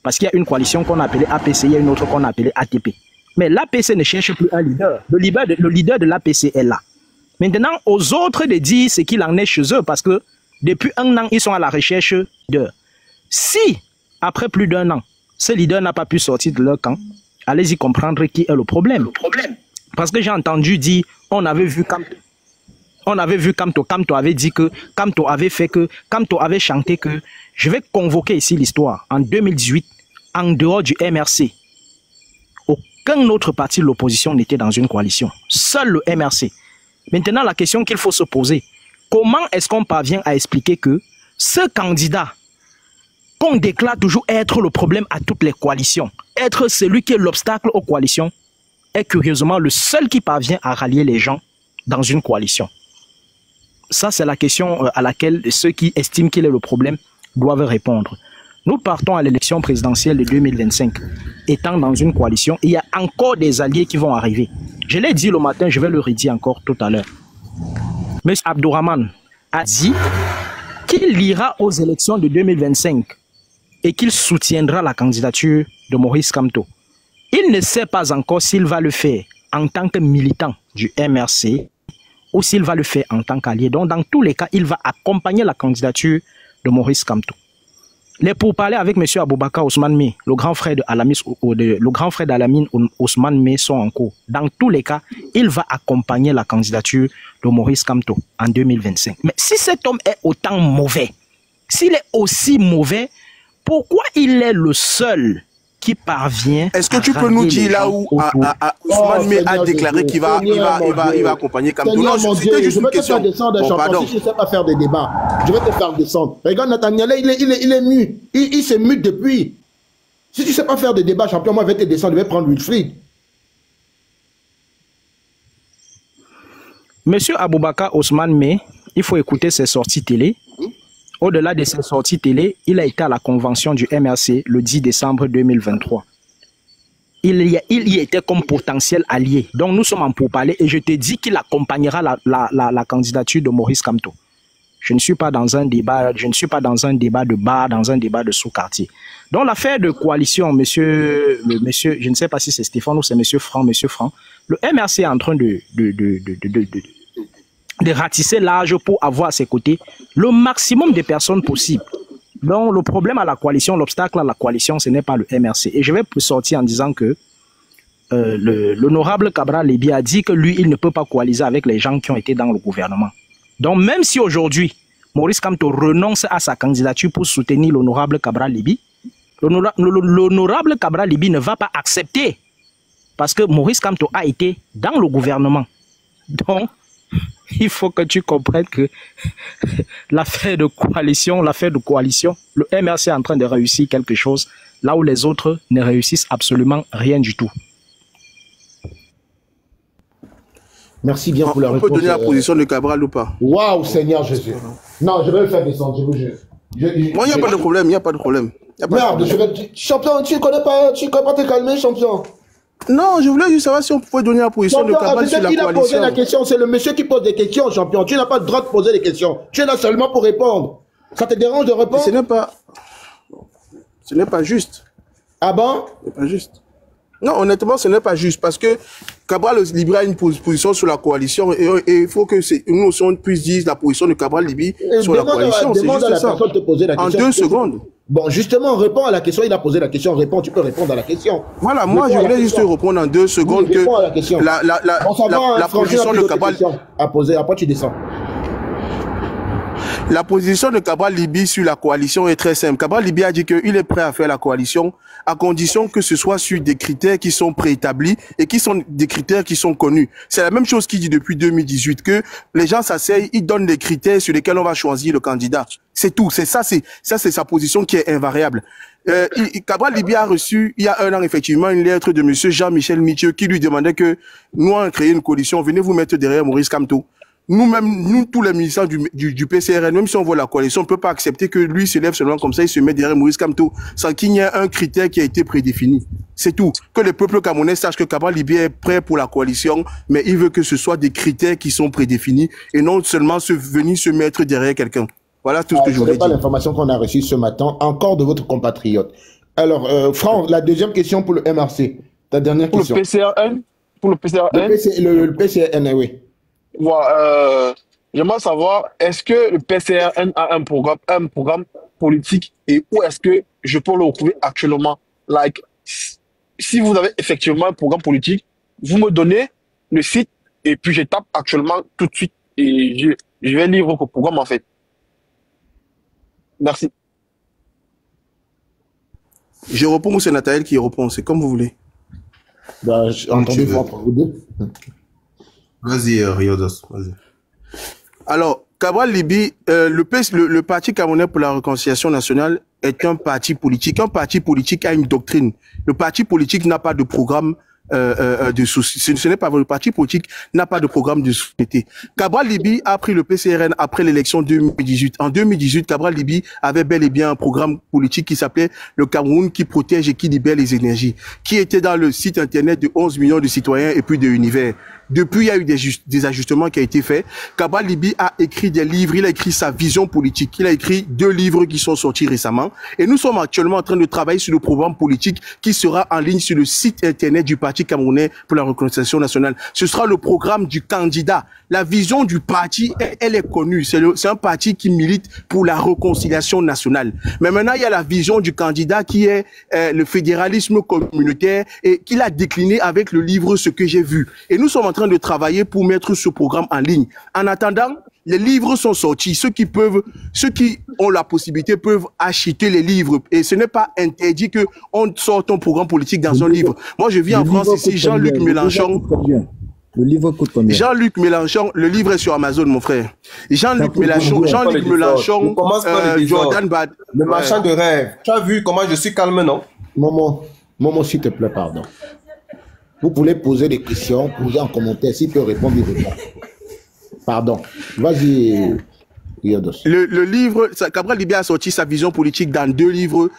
S6: Parce qu'il y a une coalition qu'on a appelée APC, il y a une autre qu'on a appelée ATP. Mais l'APC ne cherche plus un leader. Le leader de l'APC est là. Maintenant, aux autres de dire ce qu'il en est chez eux, parce que depuis 1 an, ils sont à la recherche de. Si, après plus d'1 an, ce leader n'a pas pu sortir de leur camp, allez-y comprendre qui est le problème. Parce que j'ai entendu dire, on avait vu Kamto. Kamto avait dit que, Kamto avait fait que, Kamto avait chanté que. Je vais convoquer ici l'histoire. En 2018, en dehors du MRC, aucun autre parti de l'opposition n'était dans une coalition. Seul le MRC. Maintenant, la question qu'il faut se poser, comment est-ce qu'on parvient à expliquer que ce candidat qu'on déclare toujours être le problème à toutes les coalitions, être celui qui est l'obstacle aux coalitions, est curieusement le seul qui parvient à rallier les gens dans une coalition? Ça, c'est la question à laquelle ceux qui estiment qu'il est le problème doivent répondre. Nous partons à l'élection présidentielle de 2025, étant dans une coalition, il y a encore des alliés qui vont arriver. Je l'ai dit le matin, je vais le redire encore tout à l'heure. M. Abdourahmane a dit qu'il ira aux élections de 2025 et qu'il soutiendra la candidature de Maurice Kamto. Il ne sait pas encore s'il va le faire en tant que militant du MRC ou s'il va le faire en tant qu'allié. Donc, dans tous les cas, il va accompagner la candidature de Maurice Kamto. Les pourparlers avec M. Aboubakar Ousmane Mé, le grand frère d'Alamine Ousmane Mé, sont en cours. Dans tous les cas, il va accompagner la candidature de Maurice Kamto en 2025. Mais si cet homme est autant mauvais, s'il est aussi mauvais, pourquoi il est le seul qui parvient?
S3: Est-ce que tu peux nous dire là où Ousmane Mé a déclaré qu'il va accompagner Kamto? Non, c'était juste une question.
S2: Si je ne sais pas faire des débats, je vais te faire descendre. Regarde Nathaniel, il est mu. Il se mute depuis. Si tu ne sais pas faire des débats, champion, moi je vais te descendre, je vais prendre Wilfried.
S6: Monsieur Aboubakar Ousmane Mé, il faut écouter ses sorties télé. Au-delà de ses sorties télé, il a été à la convention du MRC le 10 décembre 2023. Il y était comme potentiel allié. Donc nous sommes en pourparlers et je te dis qu'il accompagnera la candidature de Maurice Kamto. Je ne suis pas dans un débat, de bar, dans un débat de sous-quartier. Donc l'affaire de coalition, monsieur, je ne sais pas si c'est Stéphane ou c'est monsieur Franck, le MRC est en train de ratisser large pour avoir à ses côtés le maximum de personnes possibles. Donc le problème à la coalition, l'obstacle à la coalition, ce n'est pas le MRC. Et je vais sortir en disant que l'honorable Cabral Libi a dit que lui, il ne peut pas coaliser avec les gens qui ont été dans le gouvernement. Donc même si aujourd'hui, Maurice Kamto renonce à sa candidature pour soutenir l'honorable Cabral Libi, l'honorable Cabral Libi ne va pas accepter parce que Maurice Kamto a été dans le gouvernement. Donc, il faut que tu comprennes que l'affaire de coalition, le MRC est en train de réussir quelque chose là où les autres ne réussissent absolument rien du tout.
S2: Merci bien pour la réponse.
S3: On peut donner la position de Cabral ou pas?
S2: Waouh, Seigneur Jésus. Non, je vais le faire descendre, je vous jure.
S3: Moi, il n'y a pas de problème,
S2: Merde, champion, tu connais pas te calmer, champion.
S3: Non, je voulais juste savoir si on pouvait donner la position de Cabral sur la coalition.
S2: Qui a posé la question, c'est le monsieur qui pose des questions, champion. Tu n'as pas le droit de poser des questions. Tu es là seulement pour répondre. Ça te dérange de répondre?
S3: Ce n'est pas juste.
S2: Ah bon?
S3: Ce n'est pas juste. Non, honnêtement, ce n'est pas juste parce que Cabral Libye a une position sur la coalition et il faut que nous aussi on puisse dire la position de Cabral Libye sur la coalition. C'est juste ça. En 2 secondes.
S2: Bon, justement, réponds à la question. Il a posé la question. Réponds, tu peux répondre à la question.
S3: Voilà, moi je voulais juste répondre en 2 secondes que la position de Cabral
S2: à poser. Après, tu descends.
S3: La position de Cabral Libye sur la coalition est très simple. Cabral Libye a dit qu'il est prêt à faire la coalition à condition que ce soit sur des critères qui sont préétablis et qui sont des critères qui sont connus. C'est la même chose qu'il dit depuis 2018, que les gens s'asseyent, ils donnent des critères sur lesquels on va choisir le candidat. C'est tout. C'est sa position qui est invariable. Cabral Libye a reçu, il y a 1 an, effectivement, une lettre de monsieur Jean-Michel Mithieu qui lui demandait que nous, on créé une coalition, venez vous mettre derrière Maurice Kamto. Nous, tous les militants du PCRN, même si on voit la coalition, on ne peut pas accepter que lui se lève seulement comme ça, il se met derrière Maurice Kamto, sans qu'il y ait un critère qui a été prédéfini. C'est tout. Que le peuple camerounais sache que Cabral Libye est prêt pour la coalition, mais il veut que ce soit des critères qui sont prédéfinis et non seulement venir se mettre derrière quelqu'un. Voilà tout ce que je voulais dire.
S2: Ce n'est pas l'information qu'on a reçue ce matin, encore de votre compatriote. Alors, Franck, la deuxième question pour le MRC. Ta dernière question.
S7: Pour le PCRN
S2: Le PCRN, oui.
S7: J'aimerais savoir, est-ce que le PCRN a un programme politique et où est-ce que je peux le retrouver actuellement? Si vous avez effectivement un programme politique, vous me donnez le site et puis je tape actuellement tout de suite et je vais lire votre programme en fait. Merci.
S3: Je réponds ou c'est Nathalie qui répond? C'est comme vous voulez.
S2: Bah, entendez-vous entre vous deux.
S5: Vas-y, Riodos, vas-y.
S3: Alors, Cabral Libye, le Parti camerounais pour la réconciliation nationale est un parti politique. Un parti politique a une doctrine. Le parti politique n'a pas de programme de société. Ce n'est pas vrai. Le parti politique n'a pas de programme de société. Cabral Libye a pris le PCRN après l'élection 2018. En 2018, Cabral Libye avait bel et bien un programme politique qui s'appelait le Cameroun qui protège et qui libère les énergies, qui était dans le site internet de 11 millions de citoyens et puis de Univers. Depuis, il y a eu des ajustements qui ont été faits. Cabral Libye a écrit des livres, il a écrit sa vision politique. Il a écrit 2 livres qui sont sortis récemment. Et nous sommes actuellement en train de travailler sur le programme politique qui sera en ligne sur le site internet du Parti camerounais pour la réconciliation nationale. Ce sera le programme du candidat. La vision du parti, elle est connue. C'est un parti qui milite pour la réconciliation nationale. Mais maintenant, il y a la vision du candidat qui est le fédéralisme communautaire et qu'il a décliné avec le livre Ce que j'ai vu. Et nous sommes en train de travailler pour mettre ce programme en ligne. En attendant, les livres sont sortis. Ceux qui ont la possibilité peuvent acheter les livres. Et ce n'est pas interdit qu'on sorte un programme politique dans un livre. Moi, je vis en France ici, Jean-Luc Mélenchon.
S4: Le livre coûte combien?
S3: Jean-Luc Mélenchon, le livre est sur Amazon, mon frère. Jean-Luc Mélenchon, Jordan Bad.
S5: Le marchand de rêve. Tu as vu comment je suis calme, non?
S2: Momo, s'il te plaît, pardon. Vous pouvez poser des questions, poser en commentaire. S'il peut répondre, il répond. Pardon. Vas-y, Riodos.
S3: Le livre, Cabral Libye a sorti sa vision politique dans 2 livres.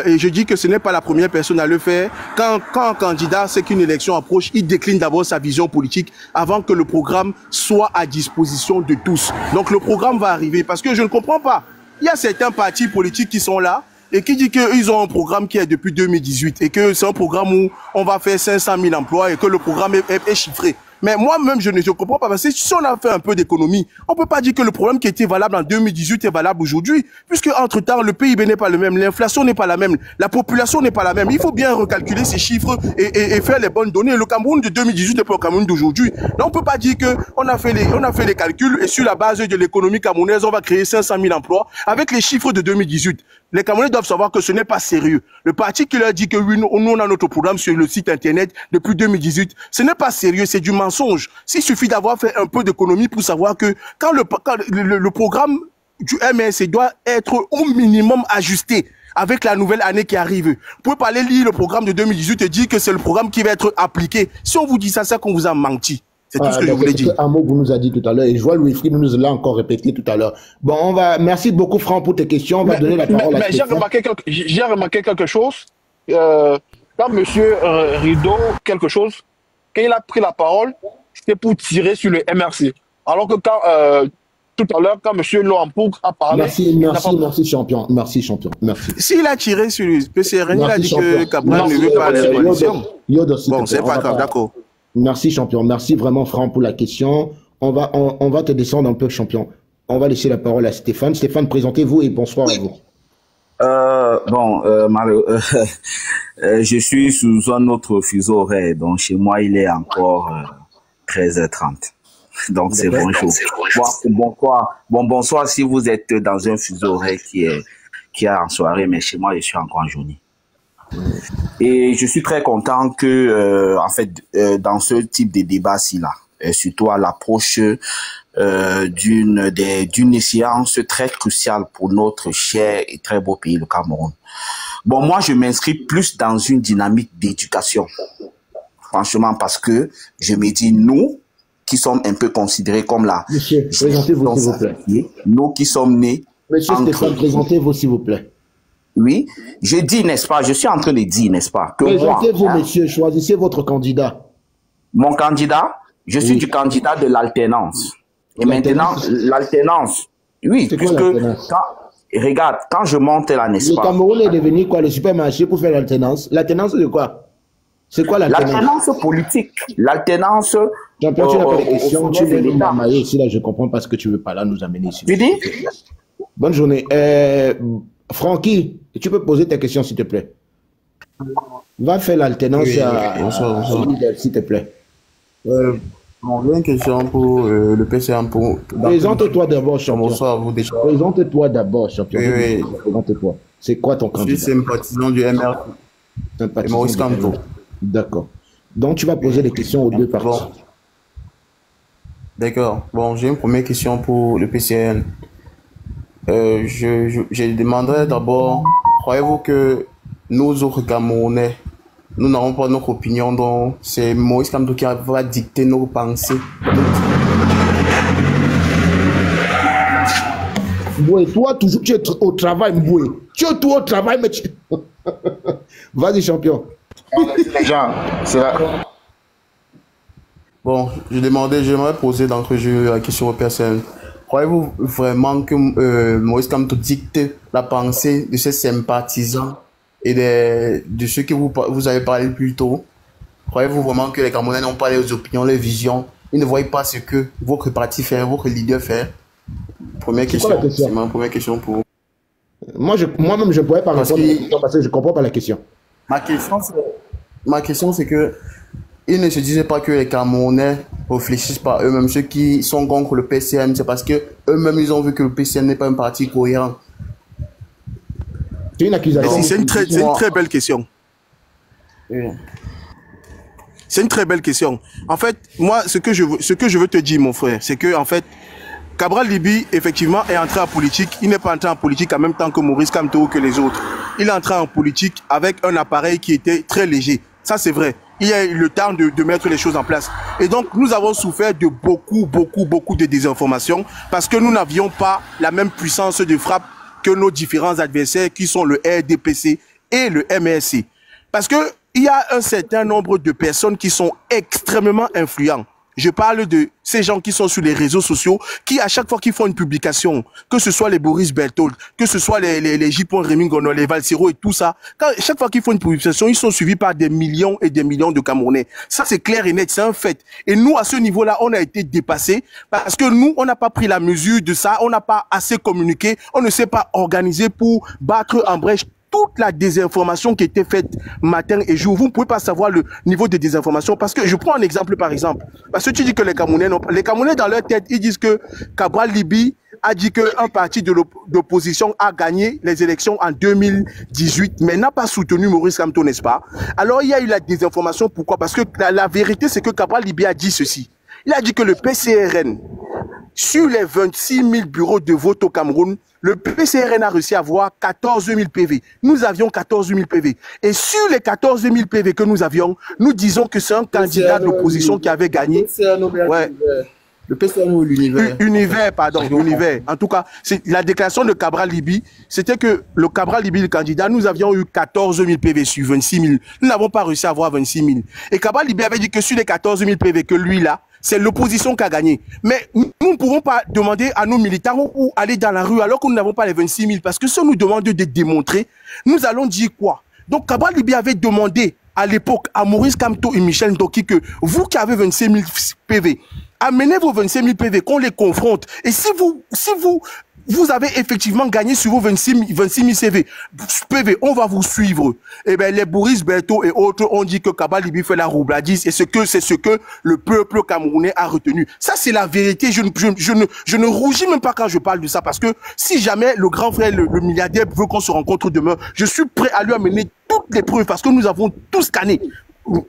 S3: Et je dis que ce n'est pas la première personne à le faire. Quand un candidat sait qu'une élection approche, il décline d'abord sa vision politique avant que le programme soit à disposition de tous. Donc le programme va arriver. Parce que je ne comprends pas. Il y a certains partis politiques qui sont là et qui disent qu'ils ont un programme qui est depuis 2018 et que c'est un programme où on va faire 500 000 emplois et que le programme est chiffré. Mais moi-même, je ne comprends pas parce que si on a fait un peu d'économie, on ne peut pas dire que le problème qui était valable en 2018 est valable aujourd'hui, puisque entre-temps, le PIB n'est pas le même, l'inflation n'est pas la même, la population n'est pas la même. Il faut bien recalculer ces chiffres et faire les bonnes données. Le Cameroun de 2018 n'est pas le Cameroun d'aujourd'hui. Donc, on ne peut pas dire qu'on a fait les calculs et sur la base de l'économie camerounaise, on va créer 500 000 emplois avec les chiffres de 2018. Les Camerounais doivent savoir que ce n'est pas sérieux. Le parti qui leur dit que oui, nous on a notre programme sur le site internet depuis 2018, ce n'est pas sérieux, c'est du mensonge. S'il suffit d'avoir fait un peu d'économie pour savoir que quand le programme du MRC doit être au minimum ajusté avec la nouvelle année qui arrive. Vous pouvez pas aller lire le programme de 2018 et dire que c'est le programme qui va être appliqué. Si on vous dit ça, c'est qu'on vous a menti. C'est tout ce que je voulais dire.
S2: Un mot que vous nous a dit tout à l'heure, et je vois Louis-Frid nous l'a encore répété tout à l'heure. Bon, merci beaucoup Franck pour tes questions, on va donner la parole à Stéphane.
S7: J'ai remarqué quelque chose, quand monsieur Rideau, quand il a pris la parole, c'était pour tirer sur le MRC. Alors que quand, tout à l'heure, quand monsieur Loampouk a parlé...
S2: Merci champion, merci.
S3: S'il a tiré sur le PCRN, il a dit que Cabral ne veut pas la coalition. Bon, c'est pas grave, d'accord.
S2: Merci champion, merci vraiment Franck pour la question. On va te descendre un peu champion. On va laisser la parole à Stéphane. Stéphane, présentez-vous et bonsoir à vous.
S8: Je suis sous un autre fuseau horaire, donc chez moi il est encore 13h30. Donc c'est bonjour. Bonsoir si vous êtes dans un fuseau horaire qui est en soirée, mais chez moi je suis encore en journée. Et je suis très content que, en fait, dans ce type de débat-ci là, surtout à l'approche d'une échéance très cruciale pour notre cher et très beau pays, le Cameroun. Bon, moi, je m'inscris plus dans une dynamique d'éducation, franchement, parce que je me dis, nous, qui sommes un peu considérés comme la...
S2: Monsieur, présentez-vous, s'il vous plaît.
S8: Nous qui sommes nés...
S2: Monsieur Stéphane, présentez-vous, s'il vous plaît.
S8: Oui, je dis, n'est-ce pas, je suis en train de dire, n'est-ce pas, que
S2: présentez-vous, monsieur, choisissez votre candidat.
S8: Mon candidat, je suis du candidat de l'alternance. Et maintenant, l'alternance, oui, puisque, regarde, quand je monte là, n'est-ce pas.
S2: Le Cameroun est devenu quoi, le supermarché pour faire l'alternance? L'alternance de quoi? C'est quoi l'alternance?
S8: L'alternance politique. L'alternance.
S2: Jean-Pierre, tu n'as pas de questions, tu veux nous marmailler ici, là, je comprends pas ce que tu veux pas là nous amener ici.
S8: Tu dis?
S2: Bonne journée. Francky, tu peux poser ta question, s'il te plaît. Va faire l'alternance s'il te plaît.
S3: Bon, j'ai une question pour le PCM.
S2: Présente-toi d'abord, champion.
S3: Bonsoir à vous déjà.
S2: Présente-toi d'abord, champion.
S3: Oui.
S2: Présente-toi. C'est quoi ton candidat?
S3: Je suis sympathisant du MR. Et Maurice Kamto.
S2: D'accord. Donc, tu vas poser des questions aux deux parties. Bon.
S3: D'accord. Bon, j'ai une première question pour le PCN. Je demanderais d'abord, croyez-vous que nous autres Camerounais, nous n'avons pas notre opinion, donc c'est Maurice Kamto qui va dicter nos pensées?
S2: Mboué, toi, toujours, tu es au travail, Mboué. Tu es tout au travail, mais tu... Vas-y, champion.
S7: Les gens, c'est là.
S3: Bon, j'aimerais poser d'entre jeu la question aux personnes. Croyez-vous vraiment que Maurice Kamto dicte la pensée de ses sympathisants et de ceux que vous avez parlé plus tôt? Croyez-vous vraiment que les Camerounais n'ont pas les opinions, les visions? Ils ne voient pas ce que votre parti fait, votre leader fait? Première question. C'est ma première question pour vous.
S2: Moi-même, je ne pourrais pas répondre à la question parce que je ne comprends pas la question.
S3: Ma question, c'est que ils ne se disaient pas que les Camerounais réfléchissent par eux-mêmes. Ceux qui sont contre le PCM, c'est parce que eux-mêmes ils ont vu que le PCM n'est pas un parti cohérent.
S2: C'est une accusation.
S3: C'est une très belle question. Oui. C'est une très belle question. En fait, moi, ce que je veux te dire, mon frère, c'est que en fait, Cabral Libi, effectivement, est entré en politique. Il n'est pas entré en politique en même temps que Maurice Kamto ou que les autres. Il est entré en politique avec un appareil qui était très léger. Ça, c'est vrai. Il y a eu le temps de mettre les choses en place. Et donc, nous avons souffert de beaucoup de désinformation parce que nous n'avions pas la même puissance de frappe que nos différents adversaires qui sont le RDPC et le MRC. Parce que il y a un certain nombre de personnes qui sont extrêmement influents. Je parle de ces gens qui sont sur les réseaux sociaux, qui à chaque fois qu'ils font une publication, que ce soit les Boris Berthold, que ce soit les J. Rémy Gono, les Valsero et tout ça, chaque fois qu'ils font une publication, ils sont suivis par des millions et des millions de Camerounais. Ça, c'est clair et net, c'est un fait. Et nous, à ce niveau-là, on a été dépassés parce que nous, on n'a pas pris la mesure de ça, on n'a pas assez communiqué, on ne s'est pas organisé pour battre en brèche toute la désinformation qui était faite matin et jour. Vous ne pouvez pas savoir le niveau de désinformation parce que je prends un exemple par exemple. Parce que tu dis que les Camerounais dans leur tête, ils disent que Cabral Libi a dit qu'un parti de l'opposition a gagné les élections en 2018 mais n'a pas soutenu Maurice Kamto, n'est-ce pas? Alors il y a eu la désinformation. Pourquoi? Parce que la vérité c'est que Cabral Libi a dit ceci. Il a dit que le PCRN sur les 26 000 bureaux de vote au Cameroun, le PCRN a réussi à avoir 14 000 PV. Nous avions 14 000 PV. Et sur les 14 000 PV que nous avions, nous disons que c'est un candidat de l'opposition qui avait gagné. Ouais.
S5: Le PCRN ou l'univers?
S3: Univers, pardon, univers. En tout cas, la déclaration de Cabral Libi, c'était que le Cabral Libi, le candidat, nous avions eu 14 000 PV sur 26 000. Nous n'avons pas réussi à avoir 26 000. Et Cabral Libi avait dit que sur les 14 000 PV que lui, là, c'est l'opposition qui a gagné. Mais nous ne pouvons pas demander à nos militants ou aller dans la rue alors que nous n'avons pas les 26 000. Parce que si on nous demande de démontrer, nous allons dire quoi? Donc Cabral Libi avait demandé à l'époque à Maurice Kamto et Michel Ndoki que vous qui avez 26 000 PV, amenez vos 25 000 PV, qu'on les confronte. Et si vous avez effectivement gagné sur vos 26 000 PV, on va vous suivre. Eh bien, les Boris Berthaud et autres ont dit que Cabral Libi fait la roubladise et c'est ce que le peuple camerounais a retenu. Ça, c'est la vérité. Je ne rougis même pas quand je parle de ça parce que si jamais le grand frère, le milliardaire veut qu'on se rencontre demain, je suis prêt à lui amener toutes les preuves parce que nous avons tout scanné.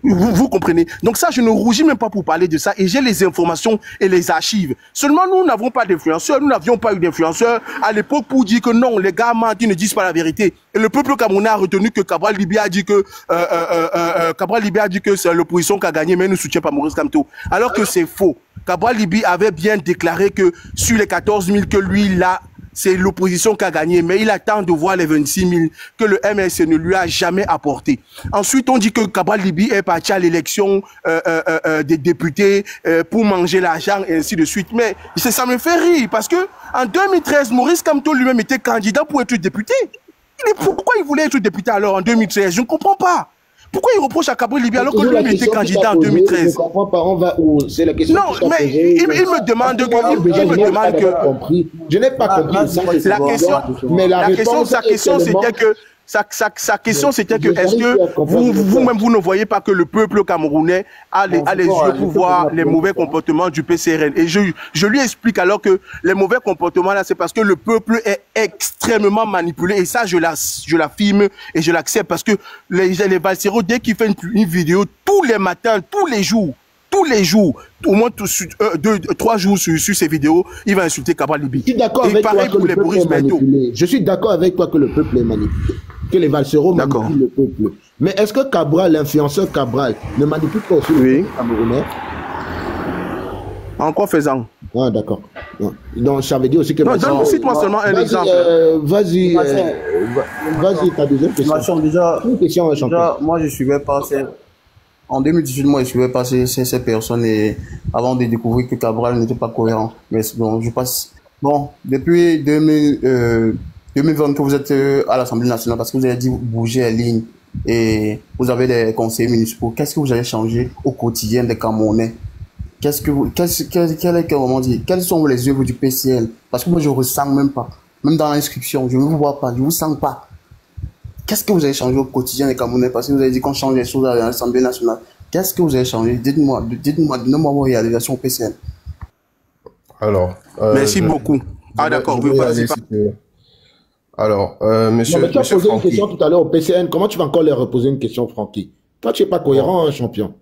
S3: Vous comprenez? Donc ça, je ne rougis même pas pour parler de ça et j'ai les informations et les archives. Seulement, nous n'avons pas d'influenceurs, nous n'avions pas eu d'influenceurs à l'époque pour dire que non, les gars mentent, ils ne disent pas la vérité. Et le peuple camerounais a retenu que Cabral Libi a dit que c'est l'opposition qui a gagné, mais ne soutient pas Maurice Kamto. Alors que c'est faux. Cabral Libi avait bien déclaré que sur les 14 000 que lui, là, c'est l'opposition qui a gagné, mais il attend de voir les 26 000 que le MSC ne lui a jamais apporté. Ensuite, on dit que Cabral Libi est parti à l'élection des députés pour manger l'argent et ainsi de suite. Mais ça me fait rire parce que en 2013, Maurice Kamto lui-même était candidat pour être député. Pourquoi il voulait être député alors en 2013? Je ne comprends pas. Pourquoi il reproche à Cabral Libi alors que lui-même était candidat en 2013? Je ne comprends pas, on va où? C'est la question. Non, mais il me demande que...
S2: Je n'ai pas compris.
S3: Sa question, c'était que... Sa question, c'était que est-ce que vous-même, vous ne voyez pas que le peuple camerounais a les yeux pour voir les mauvais comportements du PCRN? Et je lui explique alors que les mauvais comportements, là, c'est parce que le peuple est extrêmement manipulé. Et ça, je l'affirme et je l'accepte parce que les Valsero, dès qu'il fait une vidéo, tous les matins, tous les jours, au moins 3 jours sur ces vidéos, il va insulter Cabral Libi.
S2: Je suis d'accord avec toi que le peuple est manipulé. Je suis d'accord avec toi que le peuple est manipulé. Que les Valsero manipulent le peuple. Mais est-ce que Cabral, l'influenceur Cabral, ne manipule pas aussi le peuple camerounais?
S3: En quoi faisant?
S2: Ah, d'accord. Donc, ça veut dire aussi que...
S3: Non, cite-moi seulement un exemple.
S2: Vas-y, ta deuxième question.
S5: Déjà, moi, je suivais pas... En 2018, moi, je suivais pas ces personnes et avant de découvrir que Cabral n'était pas cohérent. Mais bon, je passe... Bon, depuis 2020 que vous êtes à l'Assemblée nationale parce que vous avez dit bouger les lignes et vous avez des conseillers municipaux. Qu'est-ce que vous allez changer au quotidien des Camerounais? Quels sont les œuvres du PCL? Parce que moi, je ne ressens même pas. Même dans l'inscription, je ne vous vois pas, je ne vous sens pas. Qu'est-ce que vous allez changer au quotidien des Camerounais? Parce que vous avez dit qu'on change les choses à l'Assemblée nationale. Qu'est-ce que vous allez changer? Dites-moi, donnez-moi vos réalisations au PCL.
S3: Alors, merci beaucoup. Ah d'accord, vous pouvez
S2: Alors, monsieur. Non, mais tu as posé une question tout à l'heure au PCN. Comment tu vas encore leur reposer une question, Francky? Toi, tu n'es pas cohérent, champion.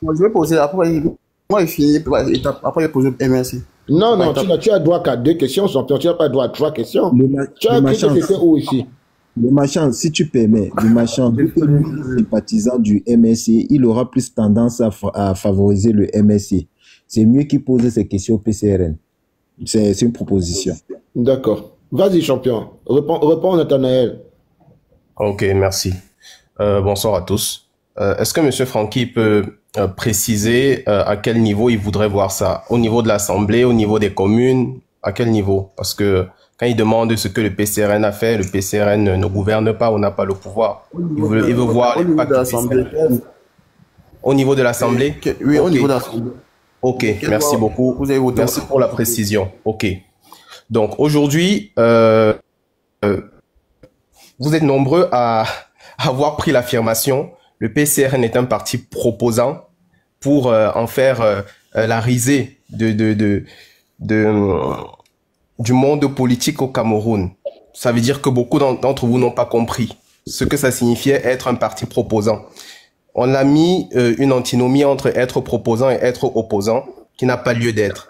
S5: Moi, je vais poser après. Moi, il finit. Après, il pose MRC.
S2: Non, tu as droit qu'à 2 questions, champion. Tu n'as pas droit à 3 questions. Tu as écrit que c'était où ici?
S4: Le machin, si tu permets, le machin, sympathisant du MSC, il aura plus tendance à favoriser le MSC. C'est mieux qu'il pose ces questions au PCRN. C'est une proposition.
S2: D'accord. Vas-y, champion. Réponds, Nathanaël.
S9: Ok, merci. Bonsoir à tous. Est-ce que M. Francky peut préciser à quel niveau il voudrait voir ça? Au niveau de l'Assemblée, au niveau des communes? À quel niveau? Parce que quand il demande ce que le PCRN a fait, le PCRN ne gouverne pas, on n'a pas le pouvoir. Il veut voir l'impact de l'Assemblée. Au niveau de l'Assemblée?
S5: Oui, au niveau de l'Assemblée.
S9: Ok, merci beaucoup. Merci pour la précision. Ok. Donc aujourd'hui, vous êtes nombreux à avoir pris l'affirmation. Le PCRN est un parti proposant pour en faire la risée du monde politique au Cameroun. Ça veut dire que beaucoup d'entre vous n'ont pas compris ce que ça signifiait être un parti proposant. On a mis une antinomie entre être proposant et être opposant qui n'a pas lieu d'être.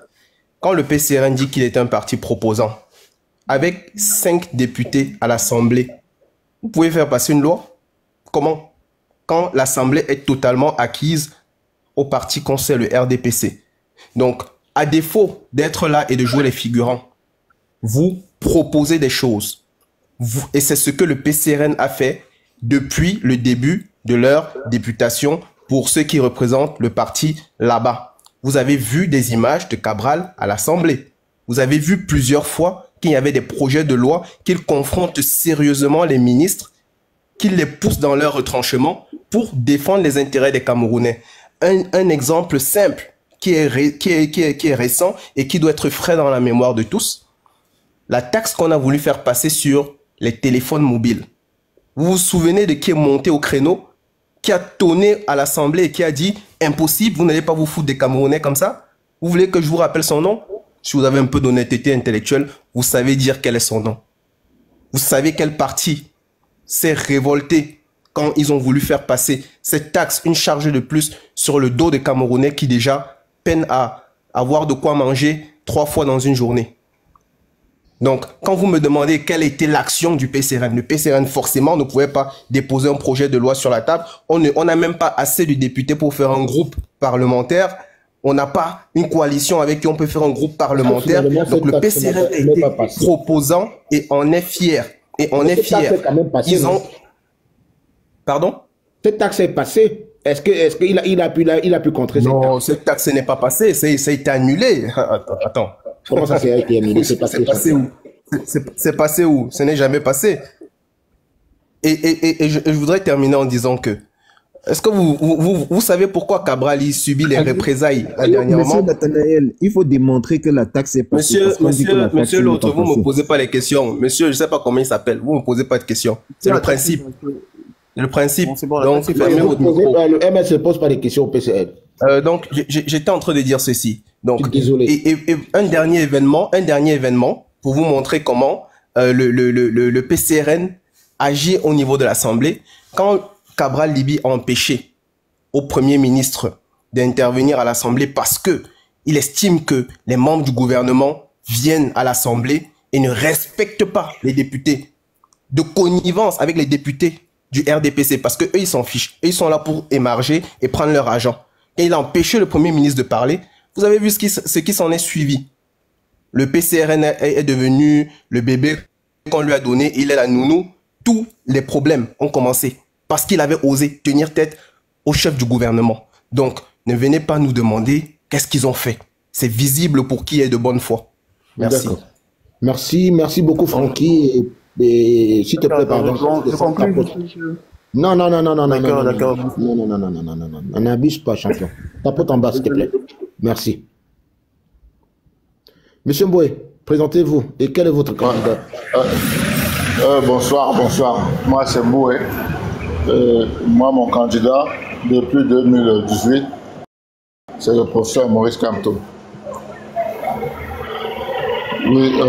S9: quand le PCRN dit qu'il est un parti proposant, avec 5 députés à l'Assemblée, vous pouvez faire passer une loi? Comment? Quand l'Assemblée est totalement acquise au parti qu'on sait, le RDPC. Donc, à défaut d'être là et de jouer les figurants, vous proposez des choses. Et c'est ce que le PCRN a fait depuis le début de leur députation pour ceux qui représentent le parti là-bas. Vous avez vu des images de Cabral à l'Assemblée. Vous avez vu plusieurs fois qu'il y avait des projets de loi qu'il confronte sérieusement les ministres, qu'il les pousse dans leur retranchement pour défendre les intérêts des Camerounais. Un exemple simple qui est récent et qui doit être frais dans la mémoire de tous, la taxe qu'on a voulu faire passer sur les téléphones mobiles. Vous vous souvenez de qui est monté au créneau, qui a tonné à l'Assemblée et qui a dit « Impossible, vous n'allez pas vous foutre des Camerounais comme ça ?» Vous voulez que je vous rappelle son nom? Si vous avez un peu d'honnêteté intellectuelle, vous savez dire quel est son nom. Vous savez quel parti s'est révolté quand ils ont voulu faire passer cette taxe, une charge de plus sur le dos des Camerounais qui déjà peinent à avoir de quoi manger 3 fois dans une journée. Donc, quand vous me demandez quelle était l'action du PCRN, le PCRN forcément ne pouvait pas déposer un projet de loi sur la table. On n'a même pas assez de députés pour faire un groupe parlementaire. On n'a pas une coalition avec qui on peut faire un groupe parlementaire. Donc, le PCRN a été proposant et en est fier. Et on est fier. Ils ont... Pardon?
S2: Cette taxe est passée. Est-ce qu'il a pu contrer cette taxe?
S9: Non, cette taxe n'est pas passée. Ça a été annulé. Attends.
S2: Comment ça s'est été annulé? C'est
S9: passé où? C'est passé où? Ce n'est jamais passé. Et je voudrais terminer en disant que est-ce que vous savez pourquoi Cabral subit les représailles dernièrement?
S4: Monsieur Nathanaël, il faut démontrer que la taxe est passée.
S9: Monsieur l'autre, vous ne me posez pas les questions. Monsieur, je ne sais pas comment il s'appelle. Vous ne me posez pas de questions. C'est le principe. Le principe. Donc, fermez votre micro.
S2: Le MS ne pose pas de questions au PCL.
S9: Donc, j'étais en train de dire ceci. Donc,
S2: désolé.
S9: Et un dernier événement pour vous montrer comment le PCRN agit au niveau de l'Assemblée. Quand Cabral Libye a empêché au Premier ministre d'intervenir à l'Assemblée parce que il estime que les membres du gouvernement viennent à l'Assemblée et ne respectent pas les députés, de connivence avec les députés du RDPC, parce qu'eux, ils s'en fichent. Ils sont là pour émarger et prendre leur argent. Et il a empêché le Premier ministre de parler. Vous avez vu ce qui s'en est suivi. Le PCRN est devenu le bébé qu'on lui a donné. Il est la nounou. Tous les problèmes ont commencé parce qu'il avait osé tenir tête au chef du gouvernement. Donc, ne venez pas nous demander qu'est-ce qu'ils ont fait. C'est visible pour qui est de bonne foi. Merci.
S2: Merci beaucoup, Francky. Et s'il te plaît, pardon. Non.
S5: D'accord.
S2: On n'abuse pas, champion. Tapote en bas, s'il te plaît. Merci. Monsieur Mboué, présentez-vous. Et quel est votre candidat?
S10: Bonsoir. Moi, c'est Mboué. Moi, mon candidat, depuis 2018, c'est le professeur Maurice Kamto. Oui,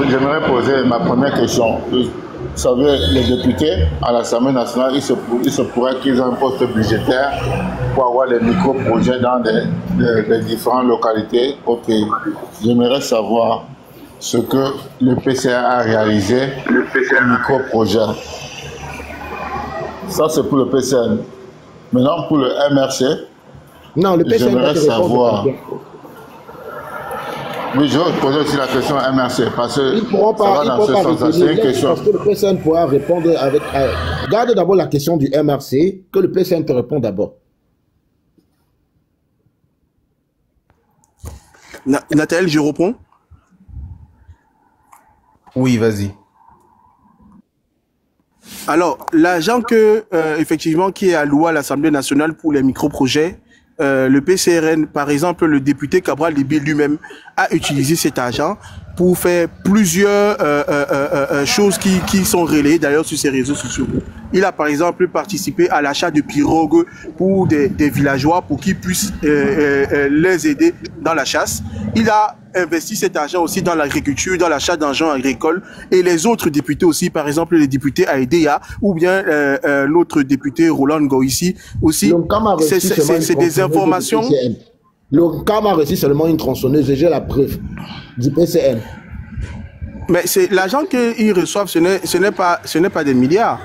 S10: j'aimerais poser ma première question. Vous savez, les députés à l'Assemblée nationale, il se pourrait qu'ils aient un poste budgétaire pour avoir les micro-projets dans des différentes localités au pays. J'aimerais savoir ce que le PCA a réalisé, le micro-projet. Ça, c'est pour le PCN. Maintenant, pour le MRC,
S2: non, le PCN
S10: j'aimerais savoir... Oui, je vais poser aussi la question à MRC, parce que
S2: ils pourront pas,
S10: ça va dans ce sens. C'est une question.
S2: Parce que le PCN pourra répondre avec... Garde d'abord la question du MRC, que le PCN te répond d'abord.
S3: Nathalie, je réponds.
S9: Oui, vas-y.
S3: Alors, l'argent effectivement, qui est alloué à l'Assemblée nationale pour les micro-projets, le PCRN, par exemple, le député Cabral Libye lui-même a utilisé cet argent pour faire plusieurs choses qui sont relayées d'ailleurs sur ses réseaux sociaux. Il a par exemple participé à l'achat de pirogues pour des villageois pour qu'ils puissent les aider dans la chasse. Il a investi cet argent aussi dans l'agriculture, dans l'achat d'engins agricoles. Et les autres députés aussi, par exemple les députés Aïdéa ou bien l'autre député Roland Goïssi aussi.
S2: C'est
S3: des informations.
S2: Le CAM a reçu seulement une tronçonneuse et j'ai la preuve du PCN.
S3: Mais c'est l'argent qu'ils reçoivent, ce n'est pas des milliards.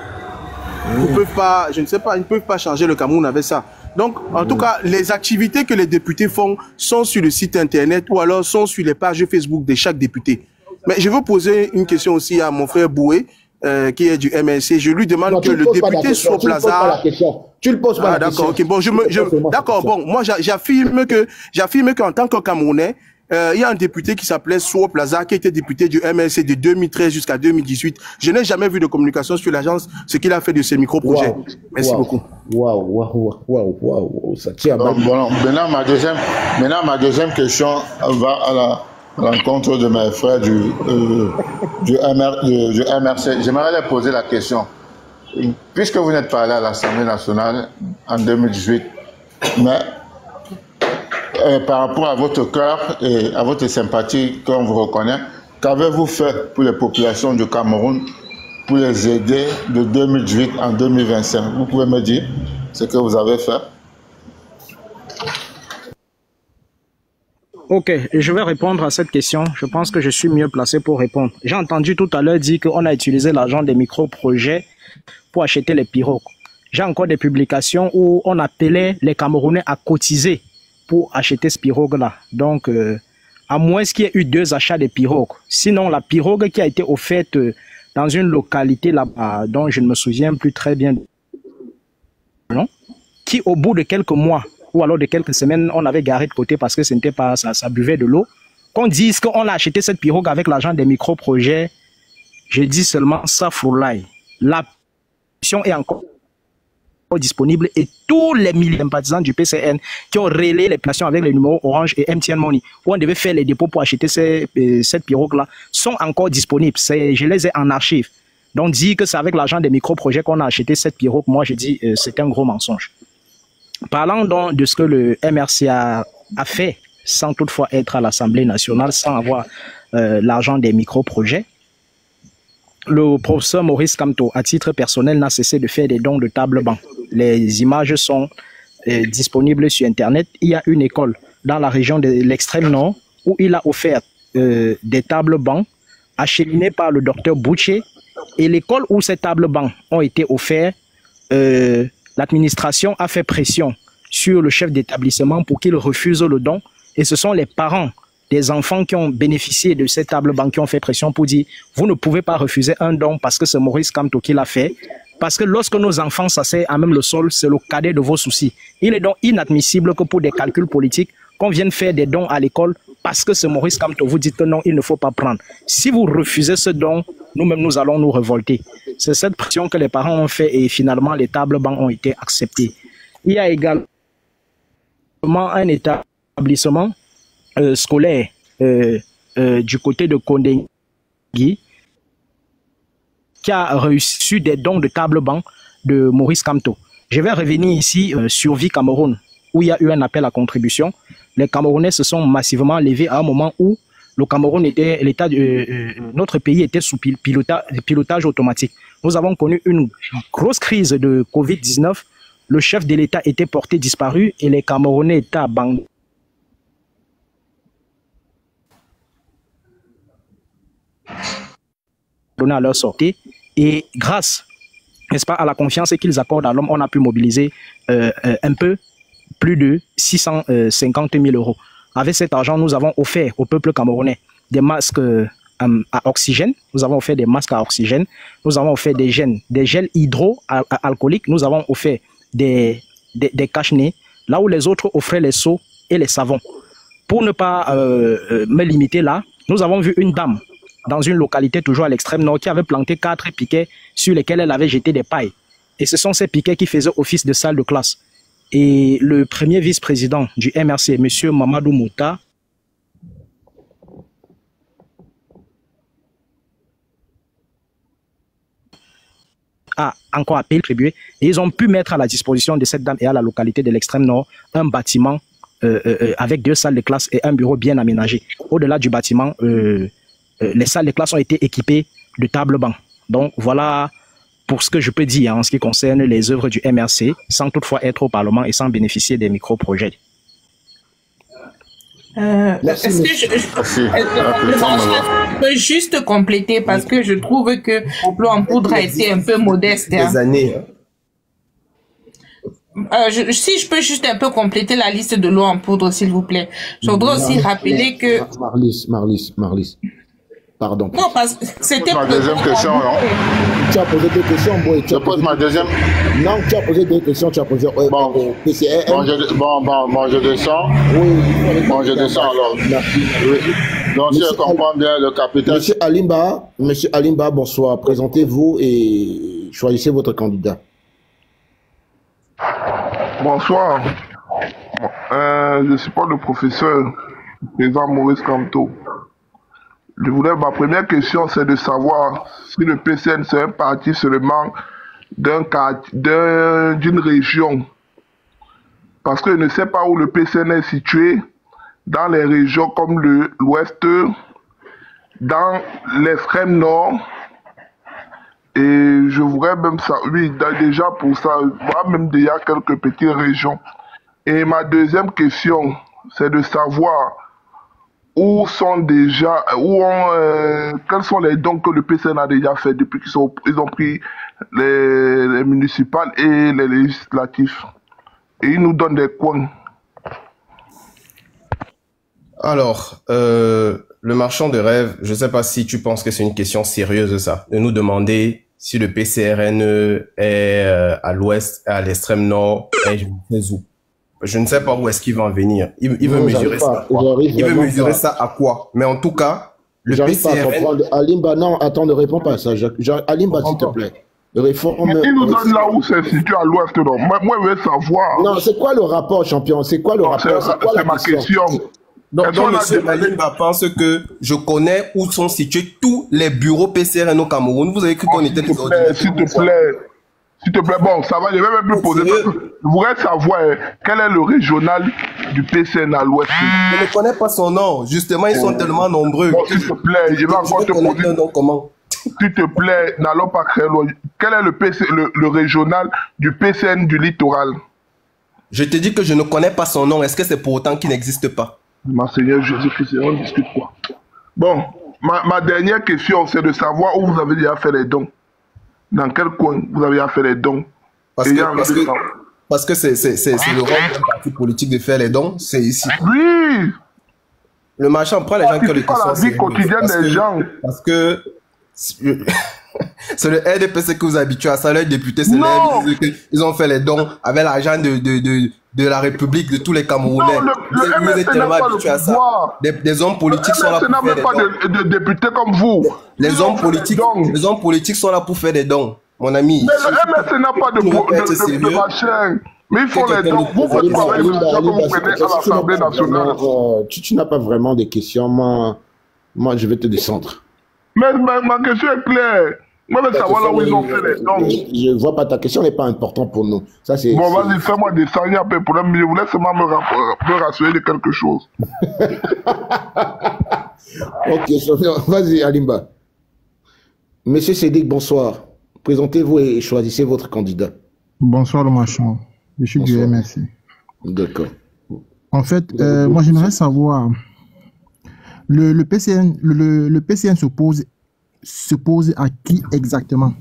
S3: Ils peuvent pas, je ne sais pas, ils ne peuvent pas changer le Cameroun avec ça. Donc, en tout cas, les activités que les députés font sont sur le site internet ou alors sont sur les pages Facebook de chaque député. Mais je veux poser une question aussi à mon frère Boué, qui est du MNC. Je lui demande que le député soit Plaza.
S2: Tu le poses pas la question.
S3: D'accord, ok. Bon, d'accord, bon, moi, j'affirme qu'en tant que Camerounais, il y a un député qui s'appelait Souo Plaza, qui était député du MNC de 2013 jusqu'à 2018. Je n'ai jamais vu de communication sur l'agence, ce qu'il a fait de ces micro-projets. Merci beaucoup.
S2: Waouh, ça tient.
S10: Bon, maintenant, ma deuxième question va à l'encontre de mes frères du MRC. J'aimerais leur poser la question. Puisque vous n'êtes pas allé à l'Assemblée nationale en 2018, mais par rapport à votre cœur et à votre sympathie qu'on vous reconnaît, qu'avez-vous fait pour les populations du Cameroun pour les aider de 2018 en 2025? Vous pouvez me dire ce que vous avez fait?
S6: Ok, je vais répondre à cette question. Je pense que je suis mieux placé pour répondre. J'ai entendu tout à l'heure dire qu'on a utilisé l'argent des micro-projets pour acheter les pirogues. J'ai encore des publications où on appelait les Camerounais à cotiser pour acheter ce pirogue-là. Donc, à moins qu'il y ait eu 2 achats de pirogues. Sinon, la pirogue qui a été offerte dans une localité là-bas, dont je ne me souviens plus très bien, non, qui au bout de quelques mois, ou alors de quelques semaines, on avait garé de côté parce que ce n'était pas, ça buvait de l'eau. Qu'on dise qu'on a acheté cette pirogue avec l'argent des micro-projets, je dis seulement ça fourlaille. La option est encore disponible et tous les milliers de sympathisants du PCN qui ont relayé les plations avec les numéros Orange et MTN Money, où on devait faire les dépôts pour acheter cette pirogue-là, sont encore disponibles. Je les ai en archive. Donc dire que c'est avec l'argent des micro-projets qu'on a acheté cette pirogue, moi je dis c'est un gros mensonge. Parlant donc de ce que le MRC a fait, sans toutefois être à l'Assemblée nationale, sans avoir l'argent des micro-projets, le professeur Maurice Kamto, à titre personnel, n'a cessé de faire des dons de table-banc. Les images sont disponibles sur Internet. Il y a une école dans la région de l'extrême nord où il a offert des tables-bancs acheminés par le docteur Boucher. Et l'école où ces tables-bancs ont été offerts, l'administration a fait pression sur le chef d'établissement pour qu'il refuse le don. Et ce sont les parents des enfants qui ont bénéficié de ces tables-bancs qui ont fait pression pour dire « Vous ne pouvez pas refuser un don parce que c'est Maurice Kamto qui l'a fait. Parce que lorsque nos enfants s'asseyent à même le sol, c'est le cadet de vos soucis. Il est donc inadmissible que pour des calculs politiques, qu'on vienne faire des dons à l'école parce que c'est Maurice Kamto. Vous dites que non, il ne faut pas prendre. Si vous refusez ce don, nous-mêmes, nous allons nous révolter. » C'est cette pression que les parents ont fait et finalement, les tables-bancs ont été acceptés. Il y a également un établissement scolaire du côté de Kondengui qui a reçu des dons de table-banc de Maurice Kamto. Je vais revenir ici sur Vie Cameroun, où il y a eu un appel à contribution. Les Camerounais se sont massivement levés à un moment où le Cameroun était, notre pays était sous pilotage automatique. Nous avons connu une grosse crise de Covid-19. Le chef de l'État était porté disparu et les Camerounais étaient abandonnés à leur sortie. Et grâce, n'est-ce pas, à la confiance qu'ils accordent à l'homme, on a pu mobiliser un peu plus de 650 000 €. Avec cet argent, nous avons offert au peuple camerounais des masques à oxygène. Nous avons offert des masques à oxygène. Nous avons offert des gels hydroalcooliques. Nous avons offert des cache-nez, là où les autres offraient les seaux et les savons. Pour ne pas me limiter là, nous avons vu une dame dans une localité toujours à l'extrême nord qui avait planté 4 piquets sur lesquels elle avait jeté des pailles. Et ce sont ces piquets qui faisaient office de salle de classe. Et le premier vice-président du MRC, M. Mamadou Mouta, a encore appelé, attribué, et ils ont pu mettre à la disposition de cette dame et à la localité de l'extrême nord un bâtiment avec 2 salles de classe et un bureau bien aménagé. Au-delà du bâtiment, les salles de classe ont été équipées de tables-bancs. Donc voilà pour ce que je peux dire en ce qui concerne les œuvres du MRC, sans toutefois être au Parlement et sans bénéficier des micro-projets.
S2: Merci,
S11: Est-ce que je peux juste compléter parce que je trouve que l'eau en poudre a été un peu modeste.
S9: Des années.
S11: Si je peux juste un peu compléter la liste de l'eau en poudre, s'il vous plaît. Je voudrais aussi rappeler que...
S2: Marlys. Pardon.
S11: Non, parce que c'était...
S10: Ma deuxième question, non?
S2: Tu as posé deux questions, Boy.
S10: Je pose ma deuxième.
S2: Non, tu as posé deux questions, tu as posé... PCRN.
S10: Bon, je descends.
S2: Oui.
S10: Bon, je descends alors. Oui. Donc, si je comprends bien, le capitaine...
S2: Monsieur Alimba, bonsoir. Présentez-vous et choisissez votre candidat.
S12: Bonsoir. Je suis pas le professeur, le président Maurice Kamto. Ma première question, c'est de savoir si le PCN, c'est un parti seulement d'une région. Parce que je ne sais pas où le PCN est situé, dans les régions comme l'Ouest, dans l'extrême nord. Et je voudrais même ça, oui, déjà pour ça, moi-même déjà quelques petites régions. Et ma deuxième question, c'est de savoir quels sont les dons que le PCN a déjà fait depuis qu'ils ont pris les municipales et les législatifs. Et ils nous donnent des coins.
S9: Alors, le marchand de rêve, je ne sais pas si tu penses que c'est une question sérieuse ça, de nous demander si le PCRN est à l'ouest, à l'extrême nord, et je ne sais où. Je ne sais pas où est-ce qu'il va en venir. Il veut mesurer ça à quoi? Il veut mesurer ça à quoi? Mais en tout cas, le PCRN...
S2: Alimba, non, attends, ne réponds pas à ça. Alimba, s'il te plaît.
S12: Réforme... Il nous donne là où c'est situé à l'ouest. Moi, je veux savoir.
S2: Non, c'est quoi le rapport, champion? C'est quoi le rapport?
S12: C'est ma question.
S9: Donc monsieur Alimba pense que je connais où sont situés tous les bureaux PCRN au Cameroun. Vous avez cru qu'on était des ordinateurs?
S12: S'il te plaît, bon, ça va, je vais même plus poser. Je voudrais savoir quel est le régional du PCN à l'ouest.
S9: Je ne connais pas son nom. Justement, ils sont tellement nombreux.
S12: Bon, s'il te plaît, je vais encore te poser
S9: un nom comment?
S12: S'il te plaît, n'allons pas très loin. Quel est le régional du PCN du littoral?
S9: Je te dis que je ne connais pas son nom. Est-ce que c'est pour autant qu'il n'existe pas?
S12: Ma Seigneur Jésus-Christ, on discute quoi? Bon, ma dernière question, c'est de savoir où vous avez déjà fait les dons. Dans quel coin vous avez fait les dons?
S9: Parce que c'est le rôle d'un parti politique de faire les dons, c'est ici.
S12: Oui!
S9: Le marchand prend les gens que les questions.
S12: C'est la vie quotidienne des gens.
S9: Parce que c'est le RDPC que vous habituez à ça, les députés célèbres, ils ont fait les dons avec l'argent de la République, de tous les Camerounais.
S12: Vous êtes tellement habitués à ça.
S9: Des hommes politiques sont là pour faire des dons.
S12: Pas de députés comme vous.
S9: Les hommes politiques sont là pour faire des dons, mon ami.
S12: Mais le MSC n'a pas de machin. Mais ils font les dons. Vous faites pareil comme vous prenez à l'Assemblée nationale.
S2: Tu n'as pas vraiment des questions. Moi, je vais te descendre.
S12: Mais ma question est claire. Moi, je veux savoir là où ils ont fait les dons.
S2: Je ne vois pas ta question, n'est pas importante pour nous.
S12: Bon, vas-y, fais-moi descendre, il n'y a pas de problème. Mais je voulais seulement me rassurer de quelque chose.
S2: Ok, vas-y, Alimba. Monsieur Sédic, bonsoir. Présentez-vous et choisissez votre candidat.
S13: Bonsoir, le marchand. Je suis du MSC.
S2: D'accord.
S13: En fait, moi, j'aimerais savoir... Le PCN s'oppose à qui exactement?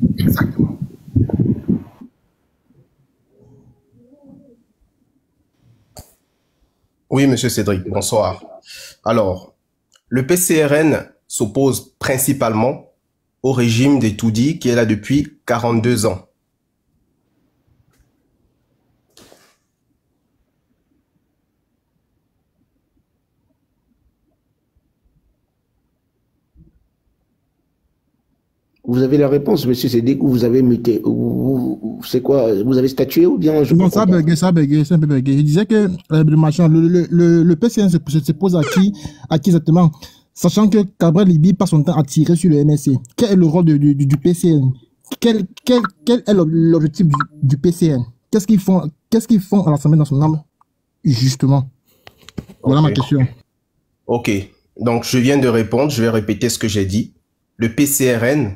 S9: Oui, monsieur Cédric, bonsoir. Alors, le PCRN s'oppose principalement au régime des Toudi qui est là depuis 42 ans.
S2: Vous avez la réponse, monsieur Sédic, ou vous avez muté? C'est quoi? Vous avez statué ou bien?
S13: Non, ça a bugué, c'est un peu bugué. Je disais que le PCN se pose à qui exactement? Sachant que Cabral Libye passe son temps à tirer sur le MSC. Quel est le rôle du PCN? Quel est l'objectif du PCN? Qu'est-ce qu'ils font à l'Assemblée nationale, justement? Voilà ma question.
S9: Ok, donc je viens de répondre, je vais répéter ce que j'ai dit. Le PCRN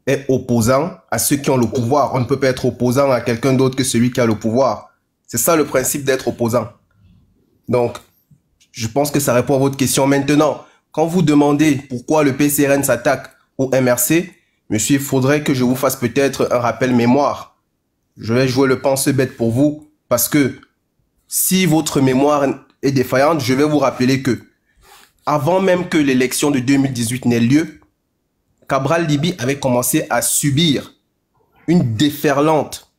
S9: est opposant à ceux qui ont le pouvoir. On ne peut pas être opposant à quelqu'un d'autre que celui qui a le pouvoir. C'est ça le principe d'être opposant. Donc, Je pense que ça répond à votre question. Maintenant, quand vous demandez pourquoi le PCRN s'attaque au MRC, monsieur, il faudrait que je vous fasse peut-être un rappel mémoire. Je vais jouer le pense bête pour vous, parce que si votre mémoire est défaillante, je vais vous rappeler que avant même que l'élection de 2018 n'ait lieu, Cabral Libby avait commencé à subir une déferlante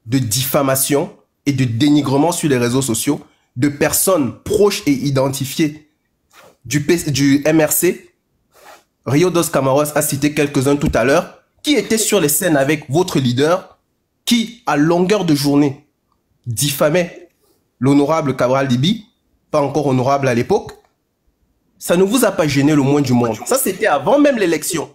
S9: de diffamation et de dénigrement sur les réseaux sociaux de personnes proches et identifiées du MRC. Rio dos Camaros a cité quelques-uns tout à l'heure, qui étaient sur les scènes avec votre leader, qui, à longueur de journée, diffamait l'honorable Cabral Libby, pas encore honorable à l'époque. Ça ne vous a pas gêné le moins du monde. Ça, c'était avant même l'élection.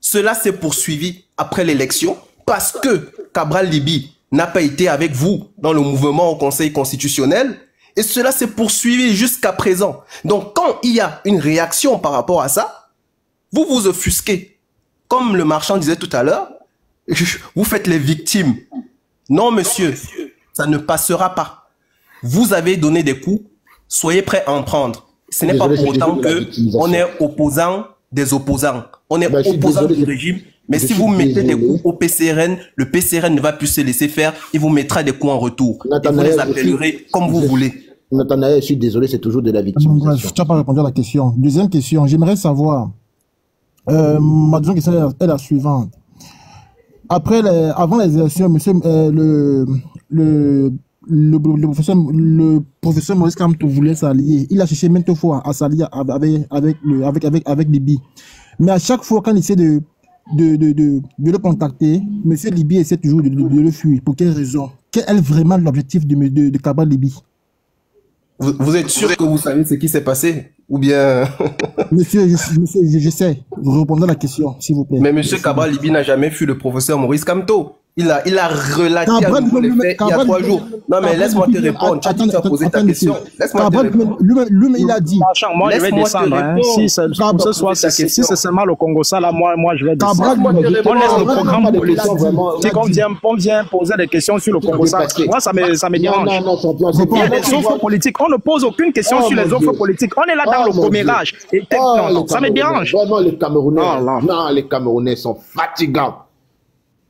S9: Cela s'est poursuivi après l'élection parce que Cabral Libby n'a pas été avec vous dans le mouvement au Conseil constitutionnel et cela s'est poursuivi jusqu'à présent. Donc, quand il y a une réaction par rapport à ça, vous vous offusquez. Comme le marchand disait tout à l'heure, vous faites les victimes. Non, monsieur, ça ne passera pas. Vous avez donné des coups, soyez prêts à en prendre. Ce n'est pas pour autant qu'on est opposant des opposants. On est opposant du régime. Mais si vous mettez des coups au PCRN, le PCRN ne va plus se laisser faire. Il vous mettra des coups en retour. Et vous les appellerez comme vous voulez.
S2: Nathanaël, je suis désolé, c'est toujours de la victimisation.
S13: Tu n'as pas répondu à la question. Deuxième question, j'aimerais savoir, ma deuxième question est la suivante. Avant les élections, monsieur, le professeur Maurice Kamto voulait s'allier. Il a cherché maintes fois à s'allier avec Libby. Mais à chaque fois, quand il essaie de le contacter, monsieur Libby essaie toujours de le fuir. Pour quelle raison? Quel est vraiment l'objectif de Cabral Libby?
S9: Vous êtes sûr que vous savez ce qui s'est passé? Ou bien...
S13: Monsieur, je sais. Vous répondez à la question, s'il vous plaît.
S9: Mais monsieur Cabral Libby n'a jamais fui le professeur Maurice Kamto. Il a relaté à nouveau les faits il y a 3 jours. Non, mais laisse-moi te répondre. Tu as dit que tu as posé ta question. Laisse-moi te répondre.
S13: Lui, il a dit.
S6: Moi, je vais descendre. Si c'est seulement le Congo, ça, là, moi, je vais descendre. On laisse le programme politique. On vient poser des questions sur le Congo. Moi, ça me dérange. Il y a des offres politiques. On ne pose aucune question sur les offres politiques. On est là dans le commérage. Ça me dérange.
S2: Vraiment, les Camerounais sont fatigants.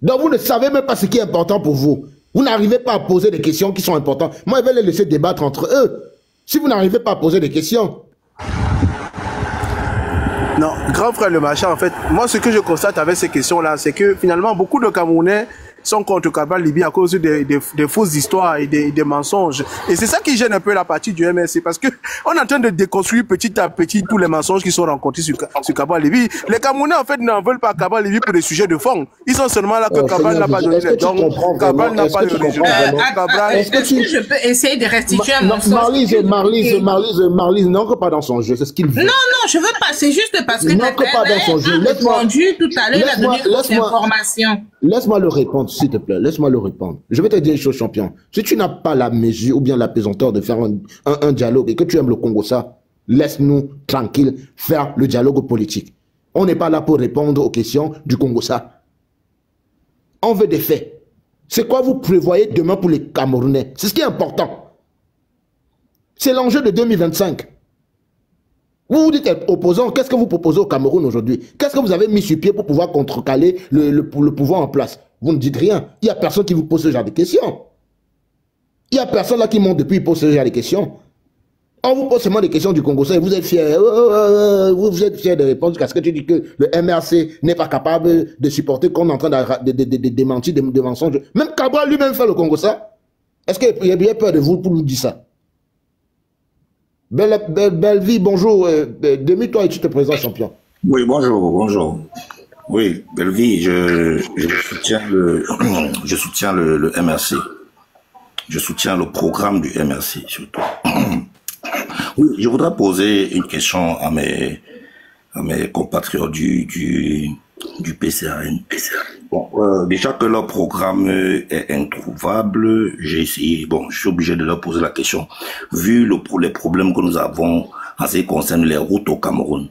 S2: Donc vous ne savez même pas ce qui est important pour vous. Vous n'arrivez pas à poser des questions qui sont importantes. Moi, je vais les laisser débattre entre eux. Si vous n'arrivez pas à poser des questions.
S3: Non, grand frère le machin, en fait, moi ce que je constate avec ces questions-là, c'est que finalement beaucoup de Camerounais sont contre Cabral Libby à cause des fausses histoires et des mensonges. Et c'est ça qui gêne un peu la partie du MRC, parce que on est en train de déconstruire petit à petit tous les mensonges qui sont rencontrés sur Cabral Libby. Les Camerounais, en fait, n'en veulent pas Cabral Libby pour des sujets de fond. Ils sont seulement là que Cabral n'a pas donné les dons. Cabral n'a pas de résultats.
S11: Est-ce que je peux essayer de restituer un mensonge?
S2: Marlise n'entre pas dans son jeu, c'est ce qu'il veut.
S11: Non, je veux pas, c'est juste parce que Nathalie a répondu tout à l'heure, il a donné d'autres informations.
S2: Laisse-moi le répondre, s'il te plaît. Laisse-moi le répondre. Je vais te dire une chose, champion. Si tu n'as pas la mesure ou bien la pesanteur de faire un dialogue et que tu aimes le Congo, ça, laisse-nous tranquille faire le dialogue politique. On n'est pas là pour répondre aux questions du Congo, ça. On veut des faits. C'est quoi vous prévoyez demain pour les Camerounais? C'est ce qui est important. C'est l'enjeu de 2025. Vous vous dites opposant, qu'est-ce que vous proposez au Cameroun aujourd'hui? Qu'est-ce que vous avez mis sur pied pour pouvoir contrecaler le pouvoir en place? Vous ne dites rien. Il n'y a personne qui vous pose ce genre de questions. Il n'y a personne là qui monte depuis et pose ce genre de questions. On vous pose seulement des questions du Congo, et vous êtes fiers. Vous êtes fiers de répondre jusqu'à ce que tu dis que le MRC n'est pas capable de supporter qu'on est en train de démentir des mensonges. Même Cabral lui-même fait le Congo, ça. Est-ce qu'il y a bien peur de vous pour nous dire ça? Belle vie, bonjour. Demi-toi et tu te présentes, champion.
S14: Oui, bonjour. Oui, belle vie, je soutiens le MRC. Je soutiens le programme du MRC, surtout. Oui, je voudrais poser une question à mes compatriotes du PCRN. Bon, déjà que leur programme est introuvable, j'ai essayé, je suis obligé de leur poser la question. Vu les problèmes que nous avons en ce qui concerne les routes au Cameroun,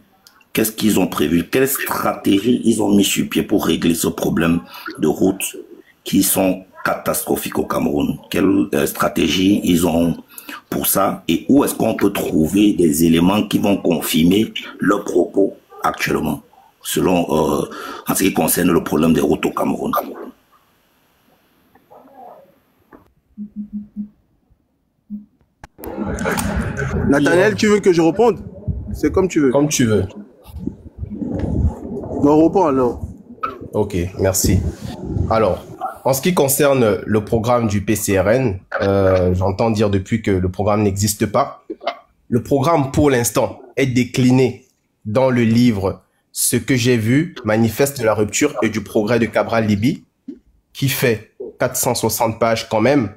S14: qu'est-ce qu'ils ont prévu? Quelle stratégie ils ont mis sur pied pour régler ce problème de routes qui sont catastrophiques au Cameroun? Quelle stratégie ils ont pour ça, et où est-ce qu'on peut trouver des éléments qui vont confirmer leurs propos actuellement, selon en ce qui concerne le problème des routes au Cameroun?
S3: Nathaniel, tu veux que je réponde? C'est comme tu veux.
S9: Comme tu veux.
S3: On répond alors.
S9: Ok, merci. Alors, en ce qui concerne le programme du PCRN, j'entends dire depuis que le programme n'existe pas. Le programme, pour l'instant, est décliné dans le livre « Ce que j'ai vu, manifeste de la rupture et du progrès de Cabral Libby », qui fait 460 pages quand même.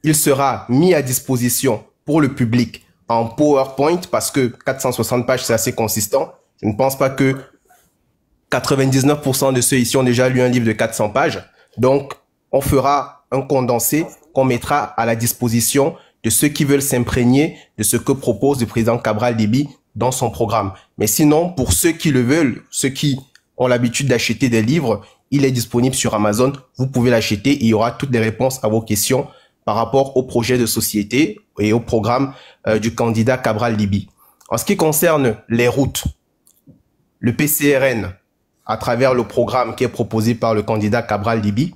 S9: Il sera mis à disposition pour le public en PowerPoint parce que 460 pages, c'est assez consistant. Je ne pense pas que 99% de ceux ici ont déjà lu un livre de 400 pages. Donc, on fera un condensé qu'on mettra à la disposition de ceux qui veulent s'imprégner de ce que propose le président Cabral Libby dans son programme. Mais sinon, pour ceux qui le veulent, ceux qui ont l'habitude d'acheter des livres, il est disponible sur Amazon. Vous pouvez l'acheter et il y aura toutes les réponses à vos questions par rapport au projet de société et au programme du candidat Cabral Libby. En ce qui concerne les routes, le PCRN, à travers le programme qui est proposé par le candidat Cabral Libby,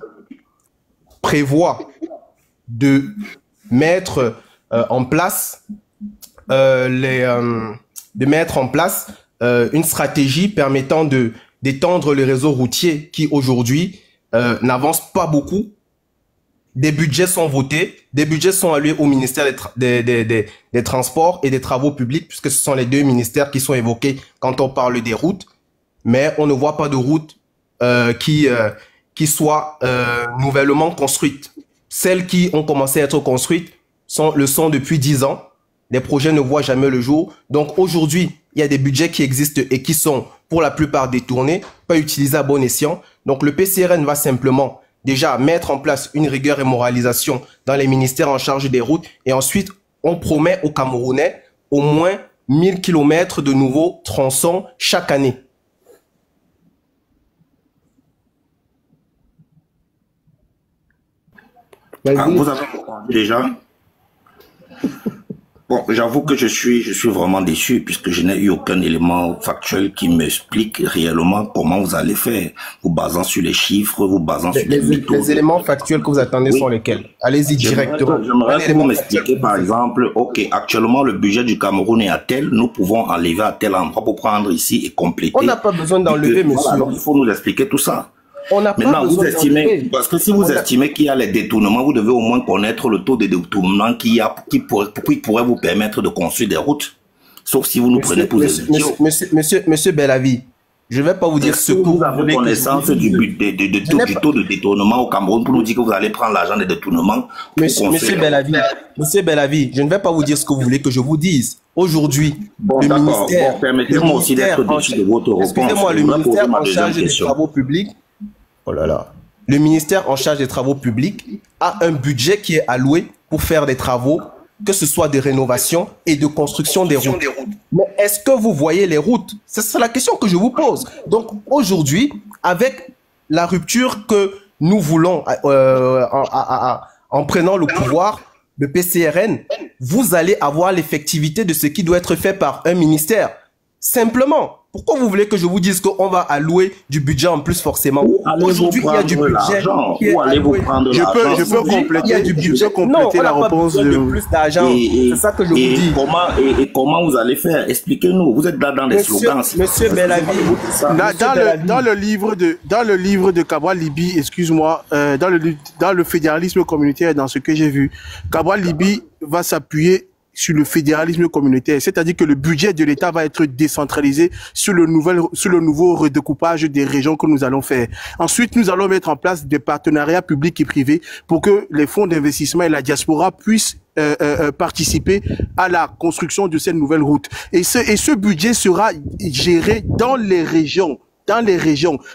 S9: prévoit de mettre en place une stratégie permettant d'étendre le réseau routier qui aujourd'hui n'avance pas beaucoup. Des budgets sont votés, des budgets sont alloués au ministère des Transports et des Travaux publics, puisque ce sont les deux ministères qui sont évoqués quand on parle des routes. Mais on ne voit pas de routes qui soient nouvellement construites. Celles qui ont commencé à être construites le sont depuis 10 ans. Les projets ne voient jamais le jour. Donc aujourd'hui, il y a des budgets qui existent et qui sont pour la plupart détournés, pas utilisés à bon escient. Donc le PCRN va simplement déjà mettre en place une rigueur et moralisation dans les ministères en charge des routes. Et ensuite, on promet aux Camerounais au moins 1000 km de nouveaux tronçons chaque année.
S14: Vous avez entendu déjà? Bon, j'avoue que je suis vraiment déçu puisque je n'ai eu aucun élément factuel qui m'explique réellement comment vous allez faire. Vous basant sur les chiffres, vous basant sur
S9: les éléments factuels que vous attendez sont lesquels? Allez-y directement.
S14: J'aimerais que vous m'expliquiez par exemple, ok, actuellement le budget du Cameroun est à tel, nous pouvons enlever à tel endroit pour prendre ici et compléter.
S9: On n'a pas besoin d'enlever, monsieur.
S14: Voilà, donc il faut nous expliquer tout ça.
S9: On n'a pas
S14: vous estimez, parce que si vous estimez qu'il y a les détournements, vous devez au moins connaître le taux de détournement qui pourrait vous permettre de construire des routes. Sauf si vous nous prenez pour des idiots.
S9: Monsieur Belavi, je ne vais pas vous dire ce que
S14: vous avez connaissance du taux de détournement au Cameroun pour nous dire que vous allez prendre l'argent des détournements.
S9: Monsieur Belavi, je ne vais pas vous dire ce que vous voulez que je vous dise. Aujourd'hui, le ministère...
S14: permettez-moi aussi d'être déçu de votre réponse.
S9: Excusez-moi, le ministère en charge des travaux publics... Oh là là. Le ministère en charge des travaux publics a un budget qui est alloué pour faire des travaux, que ce soit de rénovation et de construction des routes. Mais est-ce que vous voyez les routes? C'est la question que je vous pose. Donc aujourd'hui, avec la rupture que nous voulons en prenant le pouvoir, le PCRN, vous allez avoir l'effectivité de ce qui doit être fait par un ministère. Simplement. Pourquoi vous voulez que je vous dise qu'on va allouer du budget en plus forcément? Aujourd'hui, il y a du budget.
S14: Où allez-vous prendre l'argent?
S3: Je peux compléter la réponse
S9: de plus d'argent. C'est ça que je vous dis.
S14: Et comment vous allez faire? Expliquez-nous. Vous êtes là dans des slogans.
S9: Monsieur Belavi.
S3: Dans le livre de Cabral Libby, excuse-moi, dans le fédéralisme communautaire, dans ce que j'ai vu, Cabral Libby va s'appuyer sur le fédéralisme communautaire, c'est-à-dire que le budget de l'État va être décentralisé sur le nouveau redécoupage des régions que nous allons faire. Ensuite, nous allons mettre en place des partenariats publics et privés pour que les fonds d'investissement et la diaspora puissent participer à la construction de cette nouvelle route. Et ce budget sera géré dans les régions.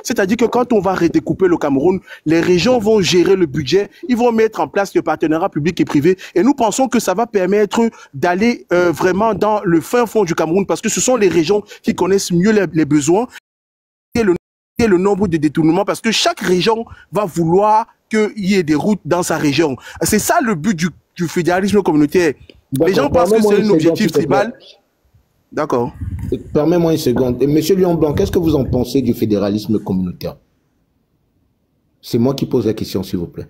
S3: C'est-à-dire que quand on va redécouper le Cameroun, les régions vont gérer le budget, ils vont mettre en place le partenariat public et privé et nous pensons que ça va permettre d'aller vraiment dans le fin fond du Cameroun parce que ce sont les régions qui connaissent mieux les besoins et le nombre de détournements parce que chaque région va vouloir qu'il y ait des routes dans sa région. C'est ça le but du fédéralisme communautaire. Les gens pensent que c'est un objectif tribal. D'accord.
S2: Permets-moi une seconde. Et Monsieur Lion Blanc, qu'est-ce que vous en pensez du fédéralisme communautaire? C'est moi qui pose la question, s'il vous plaît.